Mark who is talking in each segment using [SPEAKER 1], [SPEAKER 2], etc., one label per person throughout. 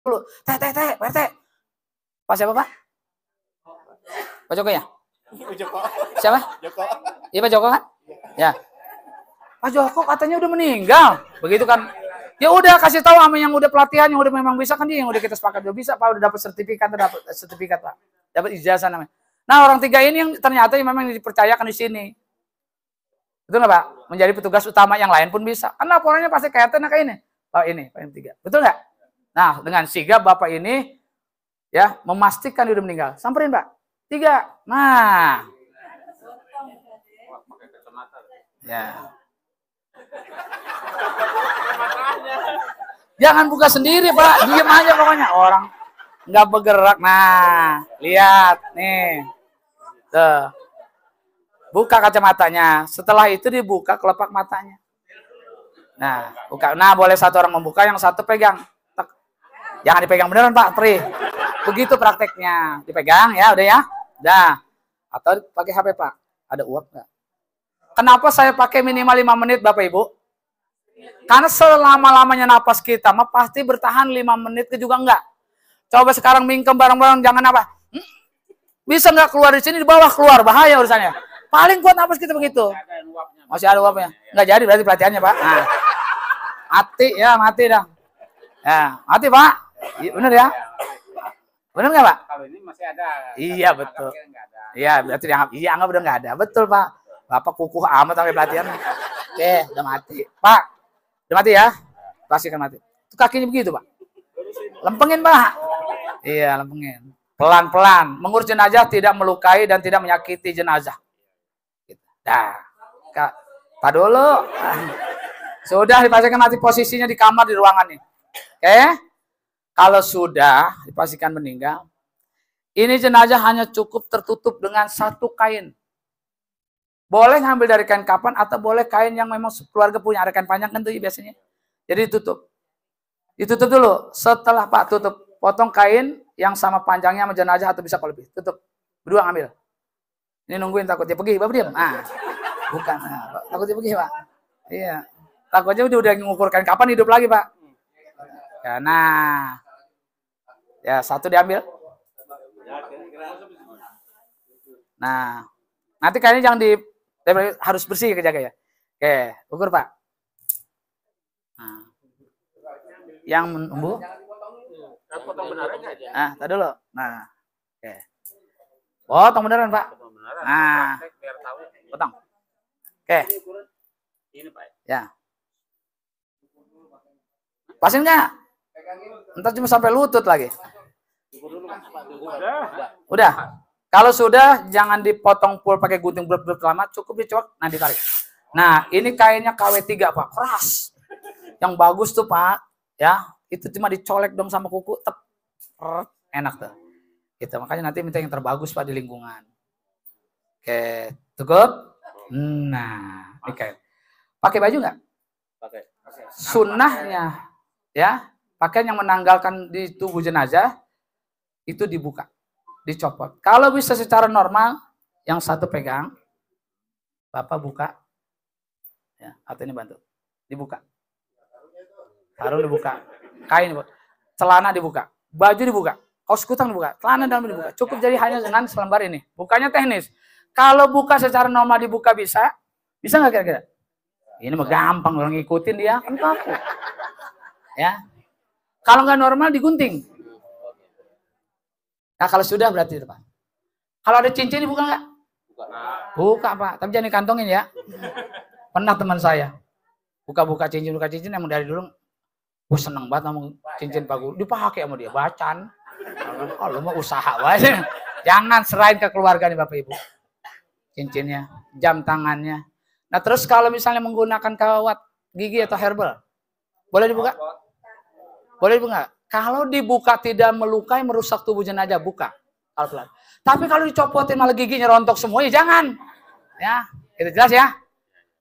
[SPEAKER 1] dulu. Teh, Pak RT. Pak siapa, Pak? Pak Joko ya?
[SPEAKER 2] Joko.
[SPEAKER 1] Siapa?
[SPEAKER 2] Joko.
[SPEAKER 1] Iya Pak Joko kan? Ya. Pak Joko katanya udah meninggal. Begitu kan? Ya udah kasih tahu sama yang udah pelatihan, yang udah memang bisa kan dia yang udah kita sepakat udah bisa, Pak, udah dapat sertifikat, Pak. Dapat ijazah namanya. Nah, orang 3 ini yang ternyata yang memang dipercayakan di sini. Betul nggak, Pak? Menjadi petugas utama, yang lain pun bisa. Kan laporannya pasti kaitan kayak ini. Pak ini, Pak yang 3. Betul nggak? Nah, dengan sigap Bapak ini ya memastikan dia udah meninggal. Samperin, Pak. 3. Nah. Ya. Jangan buka sendiri, Pak. Diam aja pokoknya. Orang nggak bergerak. Nah, lihat nih. Tuh. Buka kacamatanya. Setelah itu dibuka kelopak matanya. Nah, buka. Nah, boleh satu orang membuka, yang satu pegang. Jangan dipegang beneran, Pak. Pri. Begitu prakteknya. Dipegang ya, udah ya. Dah. Atau pakai HP, Pak. Ada uap nggak? Kenapa saya pakai minimal 5 menit, Bapak Ibu? Karena selama-lamanya napas kita mah pasti bertahan 5 menit ke juga enggak. Coba sekarang mingkem bareng-bareng, jangan apa. Bisa nggak keluar di sini, di bawah keluar, bahaya urusannya. Paling kuat napas kita begitu. Masih ada uapnya. Nggak jadi berarti pelatihannya, Pak. Nah. Mati ya, mati dah. Ya, mati, Pak. Bener ya? Bener nggak, Pak?
[SPEAKER 2] Kalau ini masih ada.
[SPEAKER 1] Iya, betul. Iya, berarti anggap udah nggak ada. Betul, Pak. Bapak kukuh amat sampai pelatihan. Oke, udah mati. Pak, udah mati ya? Pastikan mati. Itu kakinya begitu, Pak. Lempengin, Pak. Iya, lempengin. Pelan-pelan. Mengurus jenazah tidak melukai dan tidak menyakiti jenazah. Dah. Kak, Pak dulu. Sudah dipastikan mati, posisinya di kamar, di ruangan nih. Oke? Kalau sudah dipastikan meninggal, ini jenazah hanya cukup tertutup dengan 1 kain. Boleh ngambil dari kain kapan atau boleh kain yang memang keluarga punya, ada kain panjang kan tuh biasanya. Jadi ditutup. Ditutup dulu. Setelah Pak tutup, potong kain yang sama panjangnya sama jenazah atau bisa kalau lebih. Tutup. Berdua ngambil. Ini nungguin takutnya pergi, Bapak diam. Ah. Bukan. Nah, takutnya pergi, Pak. Iya. Takutnya udah ngukur kain kapan hidup lagi, Pak. Ya, nah. Ya, 1 diambil. Nah. Nanti kainnya jangan harus bersih kejaga ya. Oke, ukur, Pak. Nah. Yang menumbuh. Nah, tadi dulu. Nah, oke. Potong beneran, Pak. Nah, potong. Oke.
[SPEAKER 2] Ini, Pak.
[SPEAKER 1] Ya. Pasin nggak? Entar cuma sampai lutut lagi. Udah. Kalau sudah, jangan dipotong full pakai gunting belut-belut lama, cukup dicoak, nah ditarik. Nah, ini kainnya KW3, Pak, keras. Yang bagus tuh, Pak, ya, itu cuma dicolek dong sama kuku, tep, enak tuh. Gitu, makanya nanti minta yang terbagus, Pak, di lingkungan. Oke, cukup? Nah, ini kain. Pakai baju nggak?
[SPEAKER 2] Pakai.
[SPEAKER 1] Sunnahnya, ya, pakaian yang menanggalkan di tubuh jenazah, itu dibuka. Dicopot. Kalau bisa secara normal, yang satu pegang, Bapak buka, ya, atau ini bantu, dibuka, sarung dibuka, kain dibuka, celana dibuka, baju dibuka, kaos kutang dibuka, celana dalam dibuka, cukup jadi hanya dengan selembar ini. Bukanya teknis. Kalau buka secara normal dibuka bisa nggak kira-kira? Ini mah gampang, orang ngikutin dia, kan kaku. Ya, kalau nggak normal digunting. Nah, kalau sudah berarti itu, Pak. Kalau ada cincin dibuka nggak? Buka, Pak. Tapi jangan dikantongin ya. Pernah teman saya. Buka cincin emang dari dulu. Gue seneng banget sama cincin Pak Guru. Dipakai sama dia. Bacan. Kalau mau usaha aja. Jangan serahin ke keluarga nih Bapak Ibu. Cincinnya. Jam tangannya. Nah terus kalau misalnya menggunakan kawat gigi atau herbal. Boleh dibuka? Boleh dibuka? Kalau dibuka tidak melukai, merusak tubuh jenazah, buka. Tapi kalau dicopotin malah giginya rontok semua, ya jangan. Ya, itu jelas ya.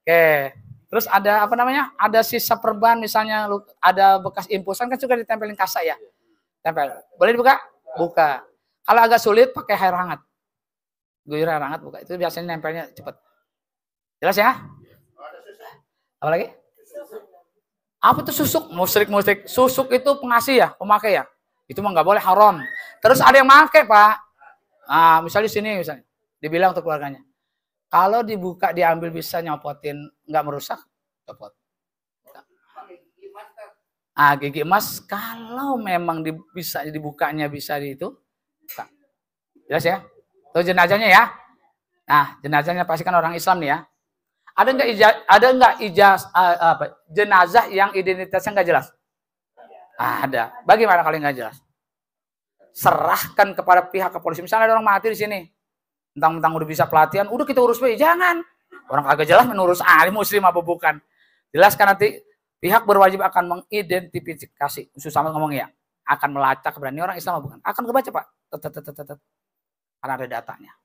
[SPEAKER 1] Oke. Terus ada apa namanya? Ada sisa perban misalnya, ada bekas impusan kan juga ditempelin kasa ya. Tempel. Boleh dibuka? Buka. Kalau agak sulit pakai air hangat. Guyur air hangat buka. Itu biasanya nempelnya cepat. Jelas ya? Apa lagi? Apa itu susuk? Musrik. Susuk itu pengasih ya, pemakai ya. Itu mah nggak boleh, haram. Terus ada yang make, Pak. Nah, misalnya di sini misalnya dibilang untuk keluarganya. Kalau dibuka diambil bisa nyopotin, nggak merusak, copot. Ah, gigi emas kalau memang bisa dibukanya bisa di itu. Jelas ya? Tuh jenazahnya ya. Nah, jenazahnya pasti kan orang Islam nih ya. Ada nggak jenazah yang identitasnya nggak jelas? Ada. Bagaimana kalau nggak jelas? Serahkan kepada pihak kepolisian. Misalnya ada orang mati di sini, mentang-mentang udah bisa pelatihan, udah kita urus baik. Jangan. Orang kagak jelas menurus muslim apa bukan. Jelaskan nanti pihak berwajib akan mengidentifikasi. Susah ngomong ya. Akan melacak berani orang Islam apa bukan. Akan kebaca, Pak. Karena ada datanya.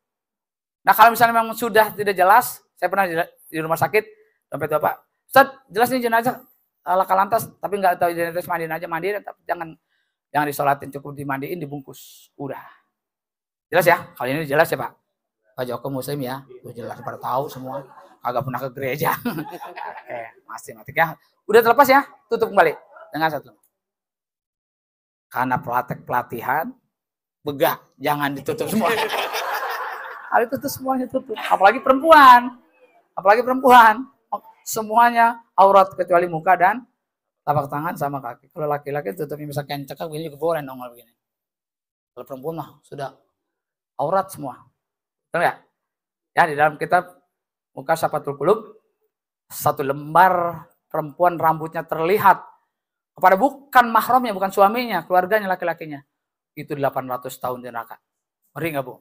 [SPEAKER 1] Nah, kalau misalnya memang sudah tidak jelas, saya pernah di rumah sakit, sampai Bapak, Ustaz, jelas nih jenazah laka lantas, tapi nggak tahu identitas, mandiin, tapi jangan disolatin, cukup dimandiin, dibungkus. Udah. Jelas ya? Kali ini jelas ya, Pak? Pak Joko Muslim ya? Jelas, pada tahu semua. Kagak pernah ke gereja. Oke, masih mati ya. Udah terlepas ya? Tutup kembali. Dengan satu. Karena pelatihan, begah, jangan ditutup semua. Kalau tutup semuanya tutup. Apalagi perempuan. Semuanya aurat kecuali muka dan tapak tangan sama kaki. Kalau laki-laki tutupnya bisa kencek, begini juga boleh nongol begini. Kalau perempuan mah sudah aurat semua. Betul ya? Ya, di dalam kitab Muka Safatul Qulub, 1 lembar perempuan rambutnya terlihat kepada bukan mahramnya, bukan suaminya, keluarganya, laki-lakinya. Itu 800 tahun di neraka. Ngeri nggak, Bu?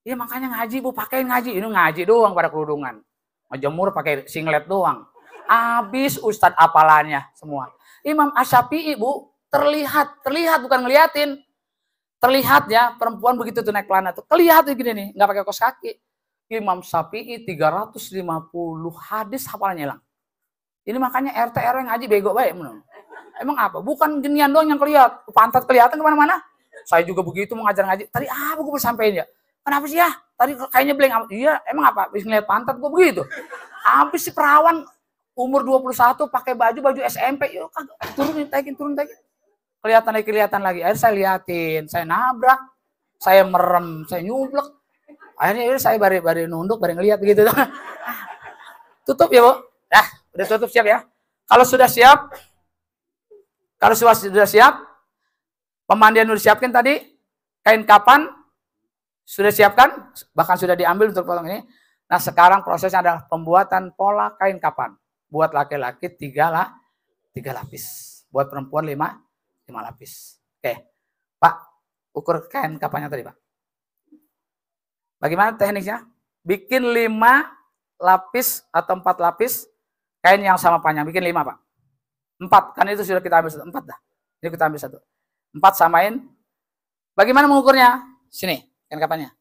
[SPEAKER 1] Iya, makanya ngaji, Bu, pakai ngaji. Ini ngaji doang pada kerudungan. Ngejemur pakai singlet doang. Habis ustadz apalannya semua. Imam Asy-Syafi'i, Bu, terlihat bukan ngeliatin. Terlihat ya, perempuan begitu tuh naik celana tuh. Kelihatan gini nih, nggak pakai kaos kaki. Imam Syafi'i 350 hadis hafalannya hilang. Ini makanya RT RW ngaji bego baik. Emang apa? Bukan ginian doang yang kelihatan. Pantat kelihatan kemana-mana. Saya juga begitu mengajar ngaji. Tadi apa gue bersampaikan ya? Kenapa sih ya? Tadi kayaknya blank. Iya, emang apa? Bisa ngeliat pantat gue begitu. Habis si perawan umur 21 pakai baju SMP. Yuk, turun taikin. Kelihatan lagi. Akhirnya saya liatin, saya nabrak, saya merem, saya nyublek. Akhirnya saya bari nunduk, bari ngeliat begitu. Tutup ya, Bu. Nah, udah tutup, siap ya. Kalau sudah siap, pemandian sudah siapkan tadi, kain kapan sudah siapkan, bahkan sudah diambil untuk potong ini. Nah, sekarang prosesnya adalah pembuatan pola kain kapan. Buat laki-laki 3 lapis, buat perempuan 5 lapis. Oke, Pak, ukur kain kapannya tadi, Pak. Bagaimana tekniknya? Bikin 5 lapis atau 4 lapis kain yang sama panjang. Bikin 5, Pak. 4, kan itu sudah kita ambil 1. 4 dah. Ini kita ambil 1. 4 samain. Bagaimana mengukurnya? Sini, kain kapannya.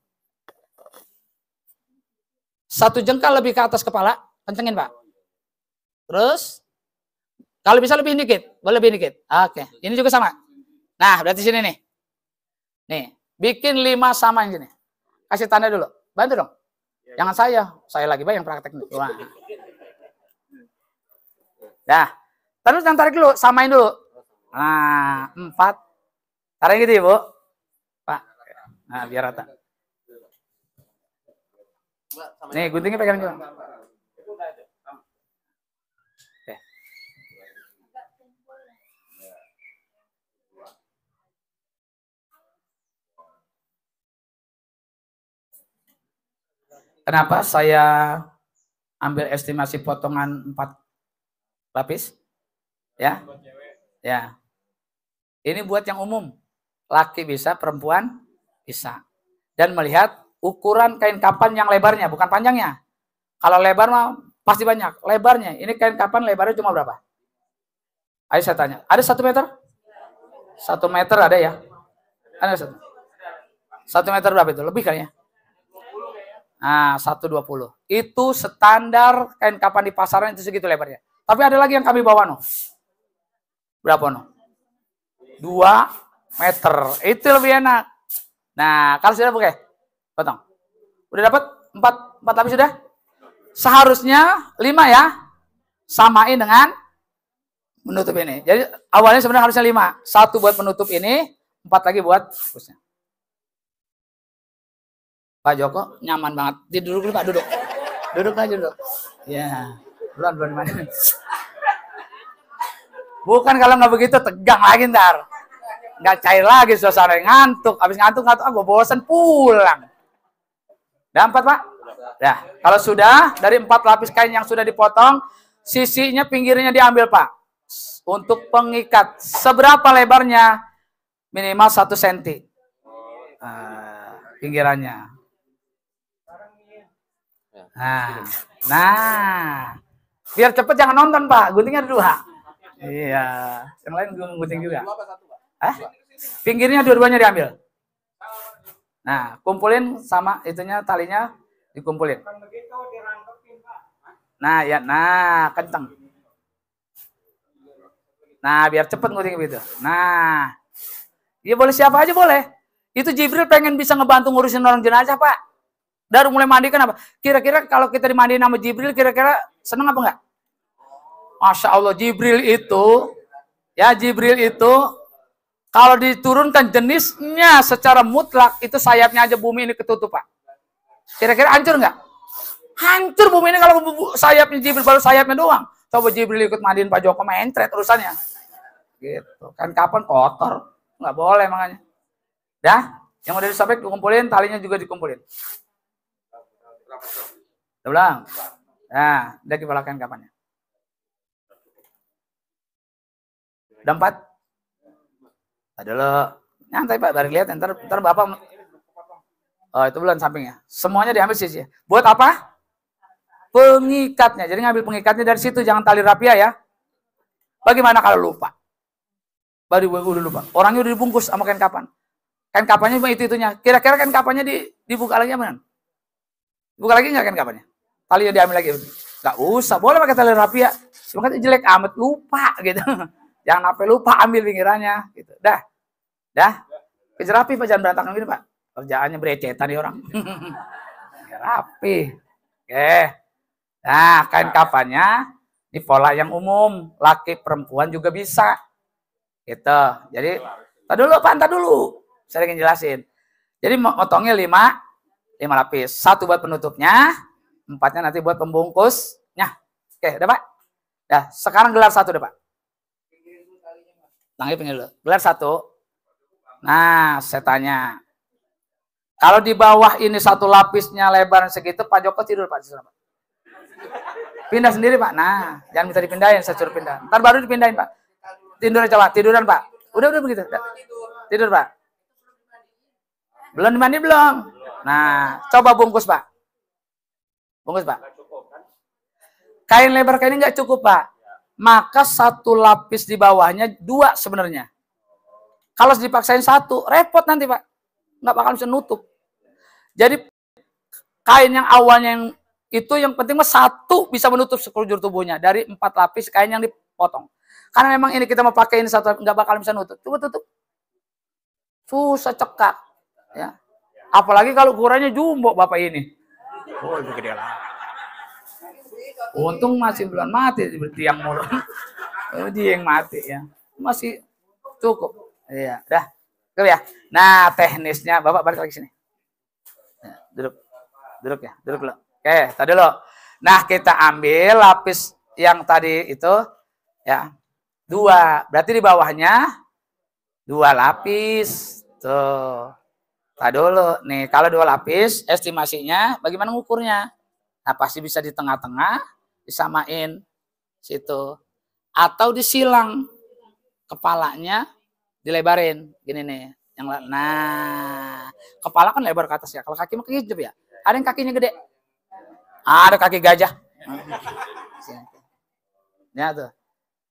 [SPEAKER 1] 1 jengkal lebih ke atas kepala, kencengin, Pak. Terus, kalau bisa lebih dikit, boleh lebih dikit. Oke, ini juga sama. Nah, berarti sini nih. Nih, bikin 5 sama yang sini. Kasih tanda dulu. Bantu dong. Jangan saya lagi yang praktek nih. Wah. Nah, terus yang tarik dulu, samain dulu. Nah, 4. Tarik gitu ya, Bu. Pak. Nah, biar rata. Nih, guntingnya pegang juga. Oke. Kenapa saya ambil estimasi potongan 4 lapis? Ya. Ya. Ini buat yang umum. Laki bisa, perempuan bisa. Dan melihat ukuran kain kapan yang lebarnya, bukan panjangnya. Kalau lebar mah pasti banyak. Lebarnya, ini kain kapan lebarnya cuma berapa? Ayo saya tanya. Ada 1 meter? 1 meter ada ya? Ada 1. 1 meter berapa itu? Lebih kali ya? Nah, 120. Itu standar kain kapan di pasaran itu segitu lebarnya. Tapi ada lagi yang kami bawa, no. Berapa, no? 2 meter. Itu lebih enak. Nah, kalau sudah pakai, potong. Udah dapat 4 lapis sudah? Seharusnya 5 ya. Samain dengan menutup ini. Jadi awalnya sebenarnya harusnya 5. 1 buat menutup ini, 4 lagi buat fokusnya. Pak Joko nyaman banget. Duduk dulu Pak, duduk. Duduk aja duduk. Ya, belum mana. Bukan kalau nggak begitu tegang lagi ntar. Nggak cair lagi suasana, ngantuk. Habis ngantuk, gue bosan pulang. Udah 4 Pak? Nah, kalau sudah, dari 4 lapis kain yang sudah dipotong, sisinya, pinggirnya diambil Pak. Untuk pengikat, seberapa lebarnya? Minimal 1 cm. Pinggirannya. Nah, biar cepet jangan nonton Pak, guntingnya ada 2. Iya, yang lain gue gunting juga. Pinggirnya dua-duanya diambil. Nah, kumpulin sama itunya, talinya dikumpulin. Nah, ya, nah, kenceng. Nah, biar cepet gunting begitu. Nah, ya boleh siapa aja boleh. Itu Jibril pengen bisa ngebantu ngurusin orang jenazah Pak. Dari mulai mandi kan apa? Kira-kira kalau kita dimandiin sama Jibril, kira-kira seneng apa enggak? Masya Allah, Jibril itu kalau diturunkan jenisnya secara mutlak, itu sayapnya aja bumi ini ketutup Pak. Kira-kira hancur nggak? Hancur bumi ini kalau sayapnya Jibril, baru sayapnya doang. Coba Jibril ikut mandiin Pak Joko, mentret urusannya. Gitu. Kan kapan kotor? Nggak boleh makanya. Dah, yang udah disobek dikumpulin, talinya juga dikumpulin. Udah bilang? Nah, udah dipalakan kapannya. Udah 4? Ada lo. Nyantai Pak, baru lihat ntar Bapak. Oh, itu belum sampingnya. Semuanya diambil sisi. Buat apa? Pengikatnya. Jadi ngambil pengikatnya dari situ, jangan tali rapia ya. Bagaimana kalau lupa? Baru udah lupa. Orangnya udah dibungkus sama kain kapan. Kain kapannya itu-itunya. Kira-kira kain kapannya dibuka lagi apa? Buka lagi nggak kain kapannya? Talinya diambil lagi. Nggak usah. Boleh pakai tali rapia. Cuma kan jelek amat, lupa gitu. Jangan sampai lupa ambil pinggirannya gitu. Dah. Kerja rapi Pak, jangan berantakan gini Pak. Kerjaannya berecetan nih orang. Rapi. Oke. Nah, kain kafannya di pola yang umum, laki perempuan juga bisa. Gitu. Jadi, tar dulu. Saya ingin jelasin. Jadi motongnya 5 lapis. 1 buat penutupnya, 4-nya nanti buat pembungkusnya. Oke, udah Pak. Dah, sekarang gelar 1 deh Pak. Tangannya pinggir dulu. Gelar 1. Nah, saya tanya. Kalau di bawah ini 1 lapisnya lebar segitu, Pak Joko tidur Pak. Pindah sendiri Pak. Nah, jangan minta dipindahin, saya suruh pindah. Ntar baru dipindahin Pak. Tiduran Pak. Udah begitu. Tidur Pak. Belum dimandi belum? Nah, coba bungkus Pak. Bungkus Pak. Kain lebar kain ini nggak cukup Pak. Maka 1 lapis di bawahnya 2 sebenarnya. Kalau dipaksain 1, repot nanti Pak. Nggak bakal bisa nutup. Jadi kain yang awalnya yang penting mah 1 bisa menutup sekujur tubuhnya. Dari 4 lapis kain yang dipotong. Karena memang ini kita mau pakai ini 1 nggak bakal bisa nutup. Coba tutup. Susah cekak. Ya. Apalagi kalau ukurannya jumbo Bapak ini. Oh, itu gede lah. Untung masih belum mati di tiang mulu. Oh, dia yang mati ya. Masih cukup. Iya, dah. Cukup ya. Nah, teknisnya Bapak balik lagi sini. Ya, duduk ya, duduk dulu. Oke, tadi dulu. Nah, kita ambil lapis yang tadi itu ya. 2. Berarti di bawahnya 2 lapis. Tuh. Tadi dulu. Nih, kalau 2 lapis estimasinya bagaimana ngukurnya? Nah, pasti bisa di tengah-tengah, disamain situ. Atau disilang kepalanya, dilebarin. Gini nih. Nah, kepala kan lebar ke atas ya. Kalau kaki mah kejep ya. Ada yang kakinya gede. Ada kaki gajah. Ya tuh.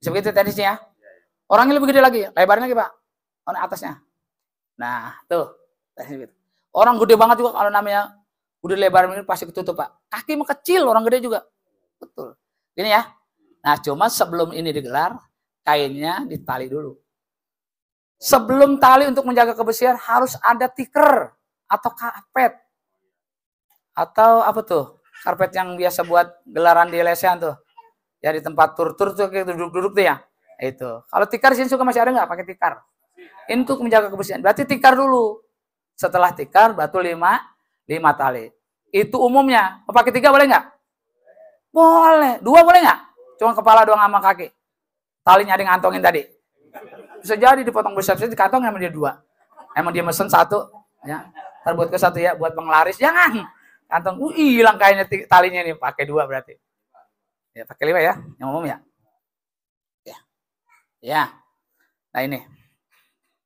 [SPEAKER 1] Bisa begitu teknisnya ya. Orangnya lebih gede lagi. Lebarin lagi Pak. Orang atasnya. Nah, tuh. Orang gede banget juga kalau namanya udah lebar ini pasti ketutup Pak. Kaki mah kecil, orang gede juga. Betul. Gini ya. Nah, cuma sebelum ini digelar, kainnya ditali dulu. Sebelum tali untuk menjaga kebersihan harus ada tikar atau karpet. Atau apa tuh? Karpet yang biasa buat gelaran di lesehan tuh. Ya di tempat tur-tur tuh kayak duduk-duduk tuh ya. Itu. Kalau tikar sini suka masih ada nggak pakai tikar? Ini untuk menjaga kebersihan. Berarti tikar dulu. Setelah tikar, batu 5 tali. Itu umumnya. Mau pakai 3 boleh nggak? Boleh. 2 boleh nggak? Cuma kepala doang sama kaki. Talinya ada yang ngantongin tadi. Bisa jadi dipotong besar-besar, di kantong emang dia 2. Emang dia mesen 1. Ya. Ntar buat ke 1 ya, buat penglaris. Jangan. Kantong, hilang kayaknya talinya nih. Pakai 2 berarti. Ya, pakai 5 ya. Yang umum ya. Ya. Nah ini.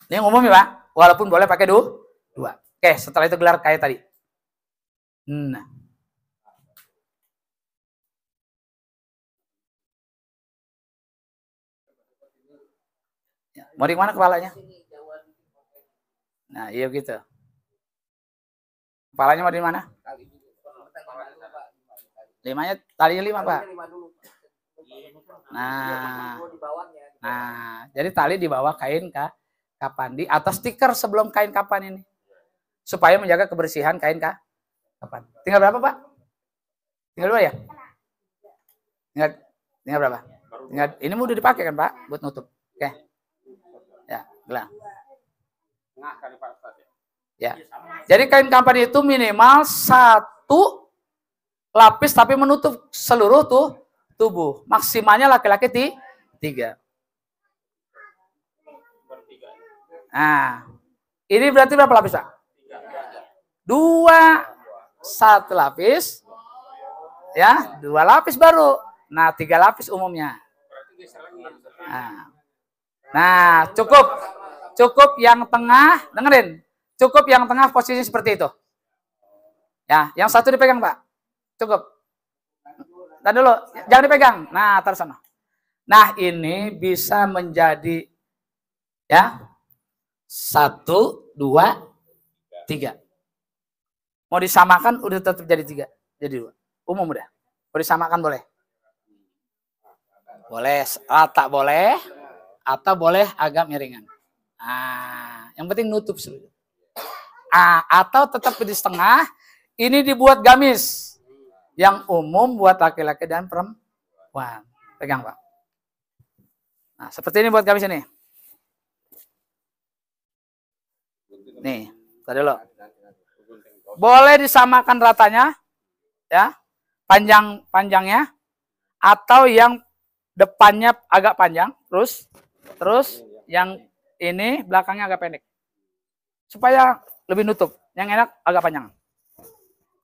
[SPEAKER 1] Ini yang umum ya Pak. Walaupun boleh pakai 2. Oke, setelah itu gelar kayak tadi. Nah. Mau di mana kepalanya? Nah, iya gitu. Kepalanya mau di mana? 5-nya, talinya 5, Pak. Nah, jadi tali di bawah kain kapan, di atas stiker sebelum kain kapan ini. Supaya menjaga kebersihan kain kapan. Tinggal berapa, Pak? Tinggal 2 ya? Tinggal berapa? Ini udah dipakai kan, Pak? Buat nutup. Oke. Ya, gelang. Ya. Jadi kain kapan itu minimal 1 lapis tapi menutup seluruh tubuh. Maksimalnya laki-laki 3. Nah, ini berarti berapa lapis, Pak? 2, 1 lapis. Ya, 2 lapis baru. Nah, 3 lapis umumnya. Nah, cukup yang tengah, dengerin. Cukup yang tengah posisi seperti itu. Ya, yang 1 dipegang, Pak. Cukup. Tadi dulu, jangan dipegang. Nah, taruh sana. Nah, ini bisa menjadi ya 1, 2, 3. Mau disamakan udah tetap jadi 3, jadi 2. Umum udah. Mau disamakan boleh. Boleh rata boleh, atau boleh agak miringan. Nah, yang penting nutup seluruh. Atau tetap di setengah. Ini dibuat gamis. Yang umum buat laki-laki dan perempuan. Pegang, Pak. Nah, seperti ini buat gamis ini. Nih, tadi lo. Boleh disamakan ratanya, ya, panjangnya, atau yang depannya agak panjang, terus yang ini belakangnya agak pendek, supaya lebih nutup. Yang enak agak panjang.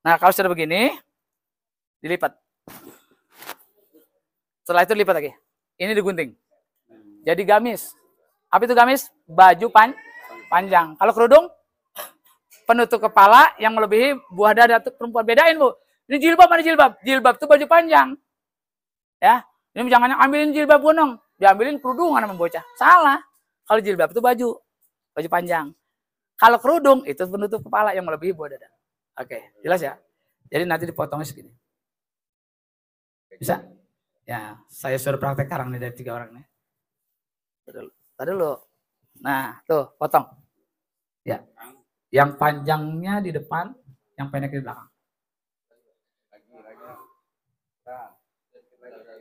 [SPEAKER 1] Nah, kalau sudah begini, dilipat. Setelah itu dilipat lagi. Ini digunting. Jadi gamis. Apa itu gamis? Baju panjang. Kalau kerudung, penutup kepala yang melebihi buah dada tuh perempuan. Bedain, Bu. Ini jilbab, mana jilbab? Jilbab tuh baju panjang. Ya, ini jangan ambilin jilbab gunung, diambilin kerudungan sama bocah. Salah. Kalau jilbab itu baju panjang. Kalau kerudung itu penutup kepala yang melebihi buah dada. Oke, jelas ya? Jadi nanti dipotongnya segini. Bisa? Ya, saya suruh praktek sekarang nih dari 3 orang nih. Tadi dulu. Nah, tuh, potong. Ya. Yang panjangnya di depan, yang pendek di belakang.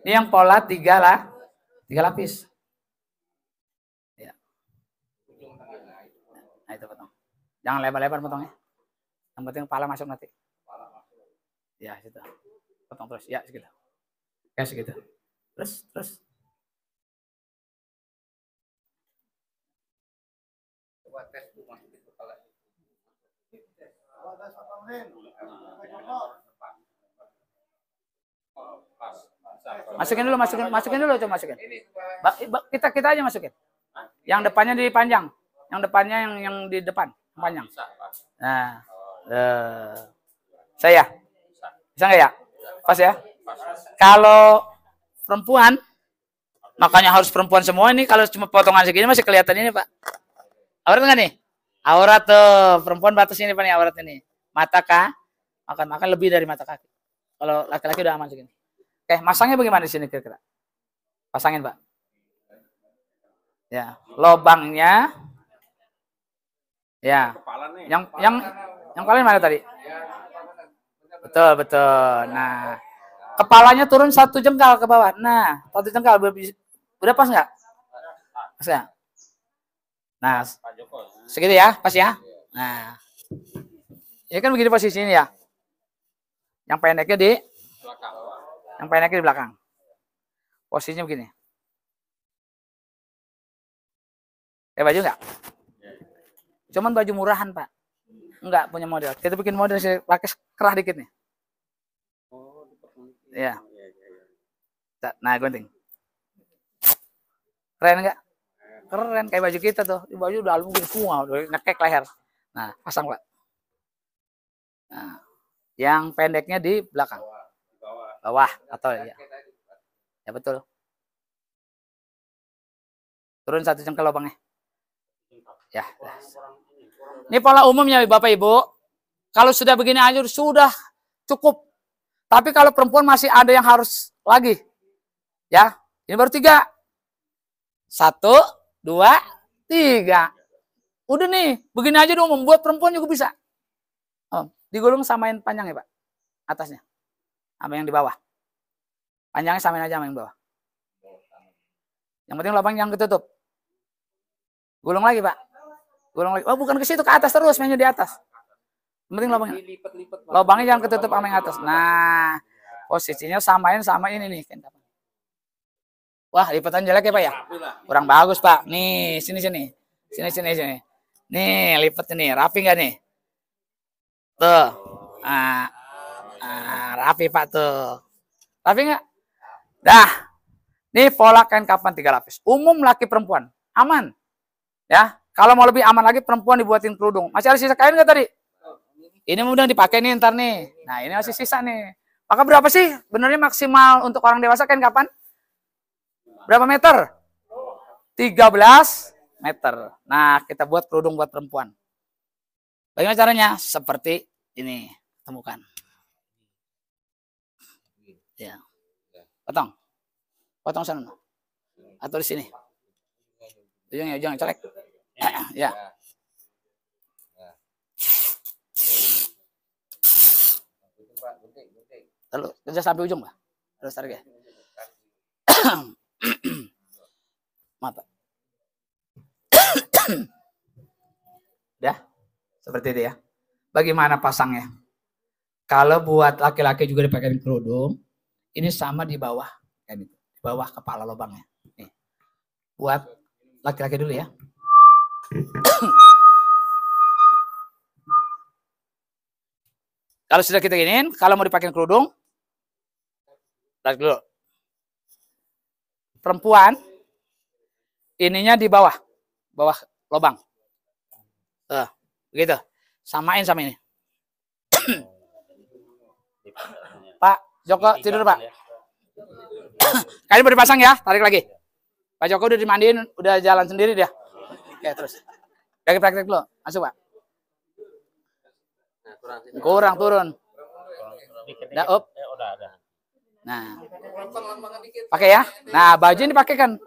[SPEAKER 1] Ini yang pola 3 lapis. Ya. Nah, itu potong. Jangan lebar-lebar potongnya. Yang penting kepala masuk nanti. Ya, situ. Potong terus. Ya, segitu. Ya, segitu. Terus. Masukin dulu, coba masukin. Kita aja masukin. Yang depannya dipanjang. Yang depannya yang di depan panjang. Nah, saya bisa nggak ya? Pas ya? Kalau perempuan, makanya harus perempuan semua ini. Kalau cuma potongan segini masih kelihatan ini, Pak. Aurat nggak nih? Aurat tuh, perempuan batas ini, Pak, nih aurat ini. Mata kah? Makan lebih dari mata kaki. Kalau laki-laki udah aman segini. Oke, masangnya bagaimana di sini kira-kira? Pasangin, Pak. Ya, lobangnya. Ya. Yang paling mana tadi? Betul. Nah, kepalanya turun 1 jengkal ke bawah. Nah, 1 jengkal udah pas nggak? Pas nggak? Nah,
[SPEAKER 2] Pak Joko.
[SPEAKER 1] segitu ya, pas ya. Nah, ini kan begini posisinya ya. Yang pendeknya di
[SPEAKER 2] Belakang.
[SPEAKER 1] yang pendeknya di belakang. Posisinya begini. Baju nggak? Cuman baju murahan, Pak. Enggak punya model. Kita bikin model sih pakai kerah dikit nih.
[SPEAKER 2] Oh,
[SPEAKER 1] Ya. Nah, gunting. Keren nggak? Keren kayak baju kita tuh. Di baju dalam begini semua, udah ngekek leher. Nah, pasang, Pak. Nah, yang pendeknya di belakang. Bawah atau ya. Ya betul. Turun 1 cengkel lubangnya. Ya. Ini pola umumnya Bapak Ibu. Kalau sudah begini aja sudah cukup. Tapi kalau perempuan masih ada yang harus lagi. Ya, ini baru 3. 1, 2, 3. Udah nih, begini aja dong membuat perempuan juga bisa. Oh, digulung samain panjangnya, Pak. Atasnya. Sama yang di bawah. Panjangnya samain aja sama yang bawah. Yang penting lubang yang ketutup. Gulung lagi, Pak. Gulung lagi. Oh, bukan ke situ, ke atas terus, mainnya di atas. Yang penting lubangnya. Lubangnya jangan ketutup sama yang atas. Nah, posisinya samain sama ini nih. Wah, lipatan jelek ya, Pak ya? Kurang bagus, Pak. Nih, sini. Sini. Nih, lipatnya nih. Rapi nggak nih? Tuh. Rapi, Pak, tuh. Rapi nggak? Dah. Nih pola kain kapan 3 lapis. Umum laki perempuan. Aman. Ya. Kalau mau lebih aman lagi, perempuan dibuatin kerudung. Masih ada sisa kain nggak tadi? Ini mudah dipakai nih ntar nih. Nah, ini masih sisa nih. Maka berapa sih benernya maksimal untuk orang dewasa kain kapan? Berapa meter? 13 meter. Nah, kita buat kerudung buat perempuan. Bagaimana caranya? Seperti ini. Temukan. Ya. Potong sana. Atau di sini. Jangan colek. Ya. Lalu kerja sampai ujung, Pak. Terus tarik ya. Maaf, Pak. Udah. Seperti itu ya. Bagaimana pasangnya? Kalau buat laki-laki juga dipakai kerudung, ini sama di bawah. Kan itu. Di bawah kepala lubangnya. Nih. Buat laki-laki dulu ya. Kalau sudah kita giniin, kalau mau dipakai kerudung, tarik dulu. Perempuan, ininya di bawah lubang. Begitu. Samain sama ini. Pak Joko tidur, Pak. Kali mau dipasang ya, tarik lagi. Pak Joko udah dimandiin, udah jalan sendiri dia. Oke, terus. Lagi praktek dulu. Masuk, Pak. Kurang turun. Udah, up. Nah. Pakai ya. Nah, baju ini pakai kan.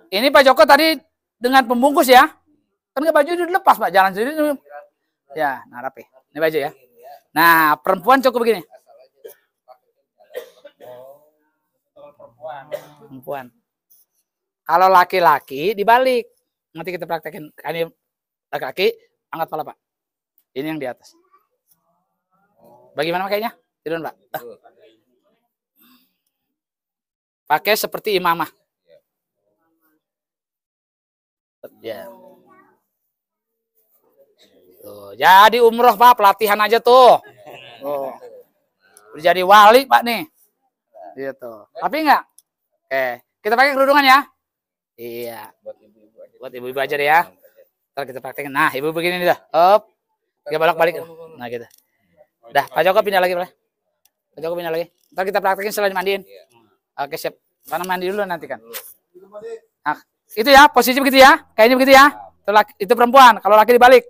[SPEAKER 1] Ini Pak Joko tadi dengan pembungkus ya. Kan baju itu dilepas, Pak. Jalan sendiri. Ya, nah rapi. Ini baju ya. Nah, perempuan cukup begini. Perempuan. Kalau laki-laki dibalik. Nanti kita praktekin. Ini laki-laki, angkat kepala, Pak. Ini yang di atas. Bagaimana makainya? Tidur, Pak. Pakai seperti imamah. Ya. Tuh, jadi umroh, Pak, pelatihan aja tuh. Tuh. Udah jadi wali, Pak nih. Gitu. Tapi enggak? Oke, kita pakai kerudungan ya. Iya. Buat ibu-ibu aja deh ya. Ntar kita praktekin. Nah, ibu begini nih dah. Hop. Kita balik. Nah, gitu. Dah, Pak Joko pindah lagi, Pak. Pak Joko pindah lagi. Ntar kita praktekin setelah dimandiin. Oke, siap. Karena mandi dulu nanti kan. Nah, itu ya, posisi begitu ya. Kayaknya begitu ya. Itu perempuan. Kalau laki dibalik.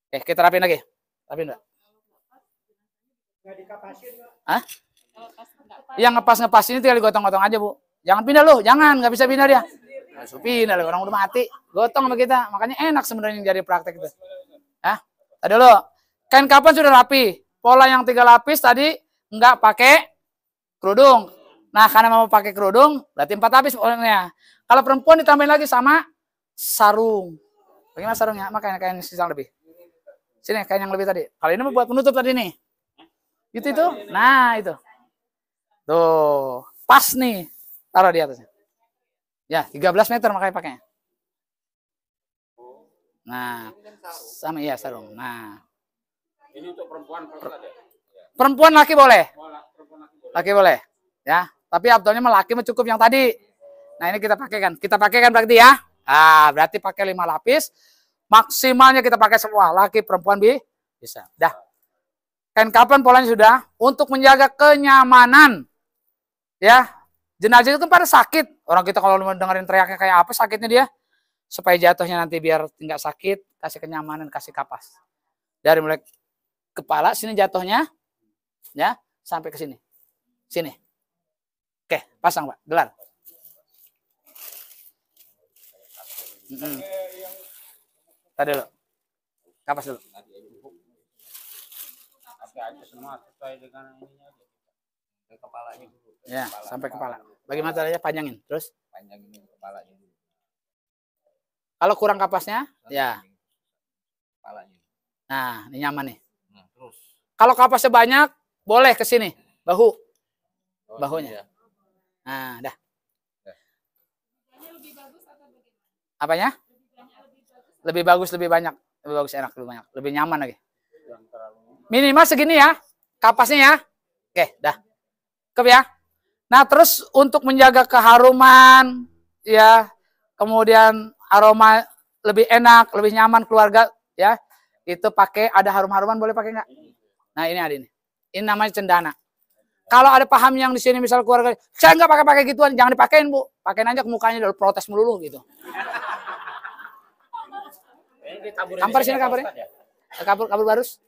[SPEAKER 1] Oke, kita rapin lagi. Rapin, Pak. Hah? Yang ngepas ini tinggal digotong-gotong aja, Bu. Jangan pindah lu, jangan, nggak bisa pindah dia. Langsung pindah, orang udah mati. Gotong sama kita. Makanya enak sebenarnya jadi praktek itu. Hah? Tadi dulu. Kain kapan sudah rapi. Pola yang 3 lapis tadi nggak pakai kerudung. Nah, karena mau pakai kerudung, berarti 4 lapis polanya. Kalau perempuan ditambahin lagi sama sarung. Bagaimana sarungnya? Makanya kain yang lebih. Sini kain yang lebih tadi. Kalau ini buat penutup tadi nih. Itu. Nah, itu. Tuh, pas nih. Taruh di atasnya. Ya, 13 meter makanya pakainya. Nah, sama iya sarung. Nah.
[SPEAKER 2] Ini untuk perempuan
[SPEAKER 1] Perempuan laki boleh. Laki boleh. Ya, tapi abdomnya laki cukup yang tadi. Nah, ini kita pakaikan. Kita pakaikan berarti ya. Ah, berarti pakai 5 lapis. Maksimalnya kita pakai semua. Laki, perempuan bisa. Dah. Kain kapan polanya sudah. Untuk menjaga kenyamanan. Ya. Jenazah itu pada sakit. Orang kita kalau dengerin teriaknya kayak apa sakitnya dia. Supaya jatuhnya nanti biar nggak sakit. Kasih kenyamanan, kasih kapas. Dari mulai kepala sini jatuhnya. Ya. Sampai ke sini. Sini. Oke. Pasang Pak. Gelar. Tadi dulu. Kapas dulu.
[SPEAKER 2] Kepalanya dulu.
[SPEAKER 1] Ya, sampai kepala. Bagaimana caranya panjangin? Terus
[SPEAKER 2] Panjangin kepalanya dulu.
[SPEAKER 1] kalau kurang kapasnya, ya.
[SPEAKER 2] Kepalanya.
[SPEAKER 1] Nah, ini nyaman nih.
[SPEAKER 2] Nah, terus.
[SPEAKER 1] Kalau kapasnya banyak, boleh ke sini, bahu. Bahunya. Nah, dah. Apanya? Lebih bagus, lebih banyak. Lebih bagus, enak, lebih banyak. Lebih nyaman lagi. Minimal segini ya. Kapasnya ya. Oke, dah. Cukup ya. Nah, terus untuk menjaga keharuman, ya, kemudian aroma lebih enak, lebih nyaman keluarga, ya, itu pakai ada harum-haruman boleh pakai nggak? Nah, ini ada ini. Ini namanya cendana. Kalau ada paham yang di sini misal keluarga, saya nggak pakai gituan, jangan dipakein Bu, pakein aja ke mukanya dulu protes melulu gitu. Kampar sini kamparnya. Kapur barus.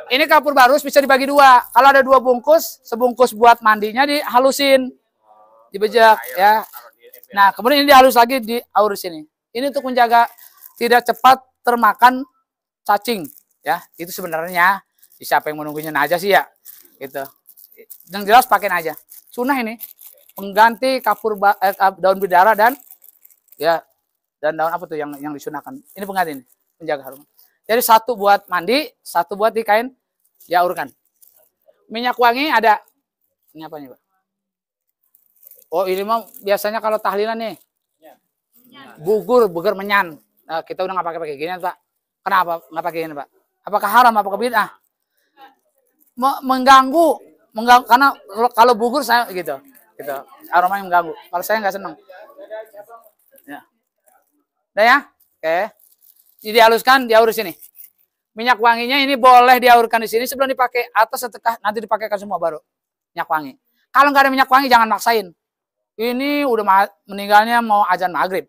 [SPEAKER 1] Ini kapur barus bisa dibagi dua. Kalau ada 2 bungkus, sebungkus buat mandinya dihalusin, dibejek ya. Nah, kemudian ini dihalus lagi diaur sini. Ini untuk menjaga tidak cepat termakan cacing ya. Itu sebenarnya siapa yang menunggunya aja sih ya. Gitu. Yang jelas pakein aja. Sunnah ini pengganti kapur daun bidara dan ya dan daun apa tuh yang disunahkan. Ini pengganti ini, menjaga harum. Jadi 1 buat mandi, 1 buat di kain diaurkan. Minyak wangi ada. Ini apa nih, Pak? Oh, ini mah biasanya kalau tahlilan nih. Bugur menyan. Nah, kita udah nggak pakai gini, Pak. Kenapa nggak pakai gini, Pak? Apakah haram? Apakah bid'ah? Mengganggu karena kalau bugur saya gitu. Aromanya mengganggu. Kalau saya nggak senang. Ya. Udah ya? Oke. Jadi dihaluskan, diaur sini. Minyak wanginya ini boleh diaurkan di sini sebelum dipakai atau setelah nanti dipakaikan semua baru minyak wangi. Kalau nggak ada minyak wangi jangan maksain. Ini udah meninggalnya mau azan maghrib.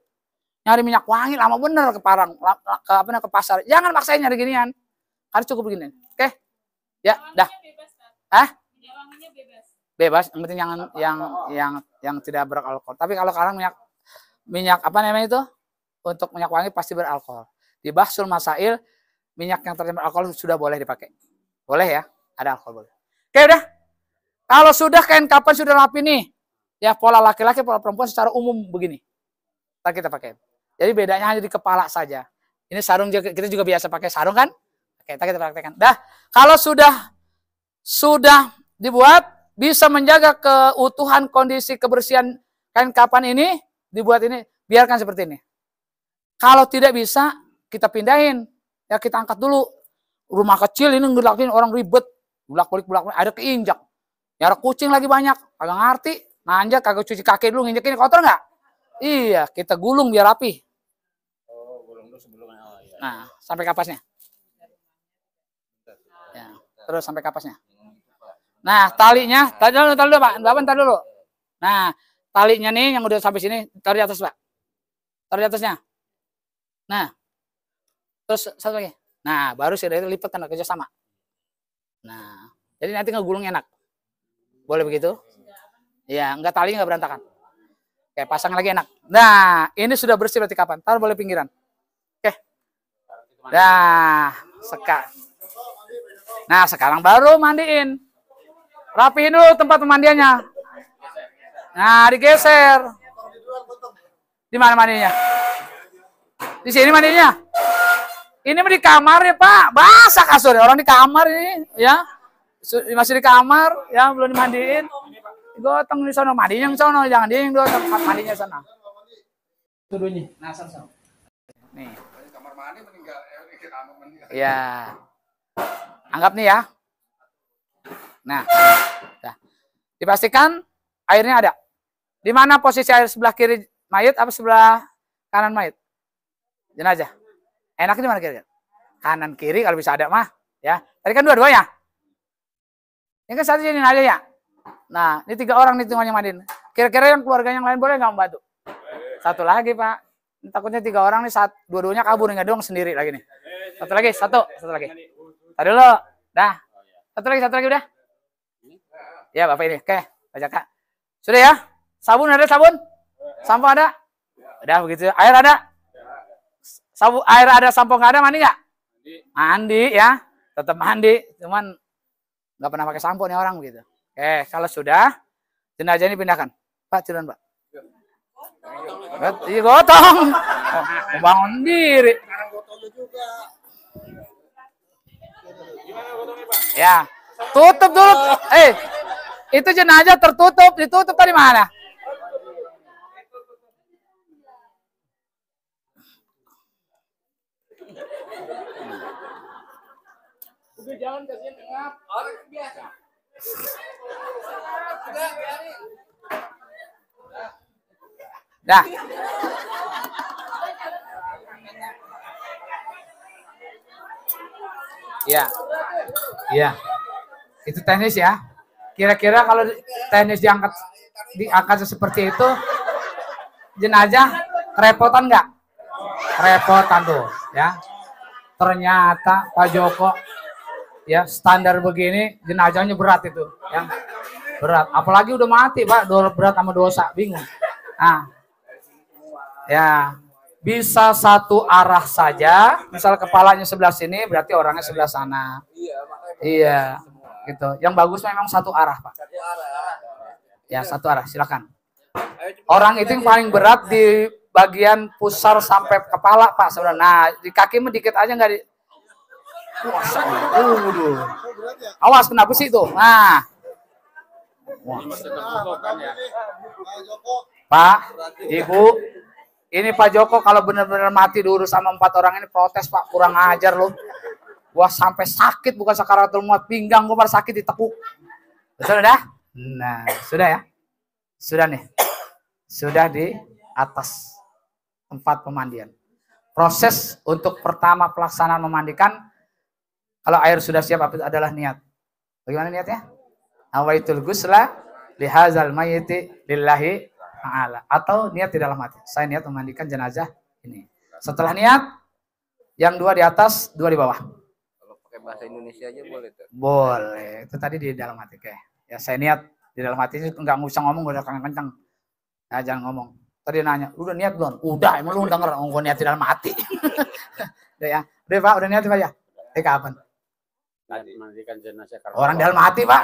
[SPEAKER 1] Nyari minyak wangi lama bener ke Parang, ke pasar. Jangan maksain nyari ginian. Harus cukup begini. Oke? Ya, dah. Hah? Minyak wanginya bebas. Bebas, yang penting yang tidak beralkohol. Tapi kalau sekarang minyak apa namanya itu? Untuk minyak wangi pasti beralkohol. Di Bahsul Masail, minyak yang tercemar alkohol sudah boleh dipakai. Boleh ya? Ada alkohol boleh. Oke udah. Kalau sudah kain kapan sudah rapi nih. Ya pola laki-laki, pola perempuan secara umum begini. Kita pakai. Jadi bedanya hanya di kepala saja. Ini sarung kita juga biasa pakai sarung kan? Oke, kita praktekkan. Dah, kalau sudah dibuat bisa menjaga keutuhan kondisi kebersihan kain kapan ini, dibuat ini, biarkan seperti ini. Kalau tidak bisa, kita pindahin. Ya kita angkat dulu. Rumah kecil ini ngelakuin orang ribet. Bulak-balik, ada keinjak. Nyara kucing lagi banyak. Kagak ngerti. Nanjak, kagak cuci kaki dulu. Nginjek ini kotor nggak? Iya, kita gulung biar rapi.
[SPEAKER 2] Oh, gulung dulu sebelumnya. Oh, iya.
[SPEAKER 1] Nah, sampai kapasnya. Ya, terus sampai kapasnya. Nah, talinya. Tali dulu Pak. Tali dulu. Nah, talinya nih yang udah sampai sini. Taruh di atas Pak. Taruh di atasnya. Nah, terus satu lagi. Nah, baru sih dari lipat tanda kerja sama. Nah, jadi nanti ngegulung enak. Boleh begitu? Ya, enggak talinya enggak berantakan. Oke, pasang lagi enak. Nah, ini sudah bersih berarti kapan? Taruh boleh pinggiran. Oke. Nah, sekarang baru mandiin. Rapihin dulu tempat pemandiannya. Nah, digeser. Di mana mandinya? Di sini mandinya. Ini mah di kamar ya Pak. Basah kasurnya. Orang di kamar ini ya. Masih di kamar ya, belum dimandiin. Gotong di sana, mandinya yang sana, jangan dia yang gotong, mandinya sana. Tuduhnya. Nah, sana. Nih.
[SPEAKER 3] Kamar mandi meninggal.
[SPEAKER 1] Ya. Anggap nih ya. Nah. Dah. Dipastikan airnya ada. Di mana posisi air sebelah kiri mayat apa sebelah kanan mayat? Jenazah. Enaknya di mana kira-kira? Kanan kiri kalau bisa ada mah, ya. Tadi kan dua-duanya. Ini kan satu jenazah ya. Nah, ini 3 orang nih tinggalnya mandiin. Kira-kira yang keluarga yang lain boleh nggak membantu? Satu lagi Pak. Ini takutnya 3 orang nih, dua-duanya kabur nggak doang sendiri lagi nih. Satu lagi. Tadi dulu. Dah. Satu lagi udah. Ya Bapak ini. Oke, Pak Jaka. Sudah ya? Sabun ada sabun? Sampo ada? Udah begitu. Air ada? Air ada, sampo nggak ada, mandi nggak? Mandi ya. Tetap mandi. Cuman nggak pernah pakai sampo nih orang begitu. Oke, kalau sudah, jenazah ini pindahkan. Pak, turun Pak. Iya gotong. Oh, bangun diri. Ya, tutup dulu. Itu jenazah tertutup, ditutup tadi mana? Udah jangan kasihan ngap. Orang biasa. Dah. Iya. Iya. Itu teknis ya. Kira-kira kalau teknis diangkat seperti itu, jenazah kerepotan nggak? Kerepotan tuh, ya. Ternyata Pak Joko, ya standar begini, jenazahnya berat itu, ya. Berat. Apalagi udah mati Pak, berat sama dosa, bingung. Nah, ya bisa satu arah saja. Misal kepalanya sebelah sini, berarti orangnya sebelah sana. Iya. Gitu. Yang bagus memang satu arah Pak. Ya satu arah, silakan. Orang itu yang paling berat di bagian pusar sampai kepala Pak sebenarnya. Nah di kaki dikit aja nggak di. Awas kenapa sih itu? Nah. Pak, Ibu, ini Pak Joko kalau benar-benar mati diurus sama 4 orang ini protes Pak, kurang ajar loh. Gua sampai sakit, bukan sakaratul maut, pinggang gua pada sakit ditekuk. Betul dah? Nah, sudah ya? Sudah nih. Sudah di atas tempat pemandian. Proses untuk pertama pelaksanaan memandikan, kalau air sudah siap adalah niat. Bagaimana niatnya? Awaitul ghusla lihazal mayyiti lillahi ta'ala. Atau niat di dalam hati. Saya niat memandikan jenazah ini. Setelah niat, yang 2 di atas, 2 di bawah.
[SPEAKER 2] Bahasa Indonesia aja boleh tuh.
[SPEAKER 1] Boleh. Itu tadi di dalam hati kayak. Ya saya niat di dalam hati ini enggak usah ngomong udah kencang. Nah, jangan ngomong. Tadi nanya, "Udah niat belum?" Udah, emang lu denger ngomong niat di dalam hati. Udah ya. Udah Pak, udah niat Pak ya? Kapan?
[SPEAKER 2] Tadi mandikan jenazah
[SPEAKER 1] orang dalam hati Pak.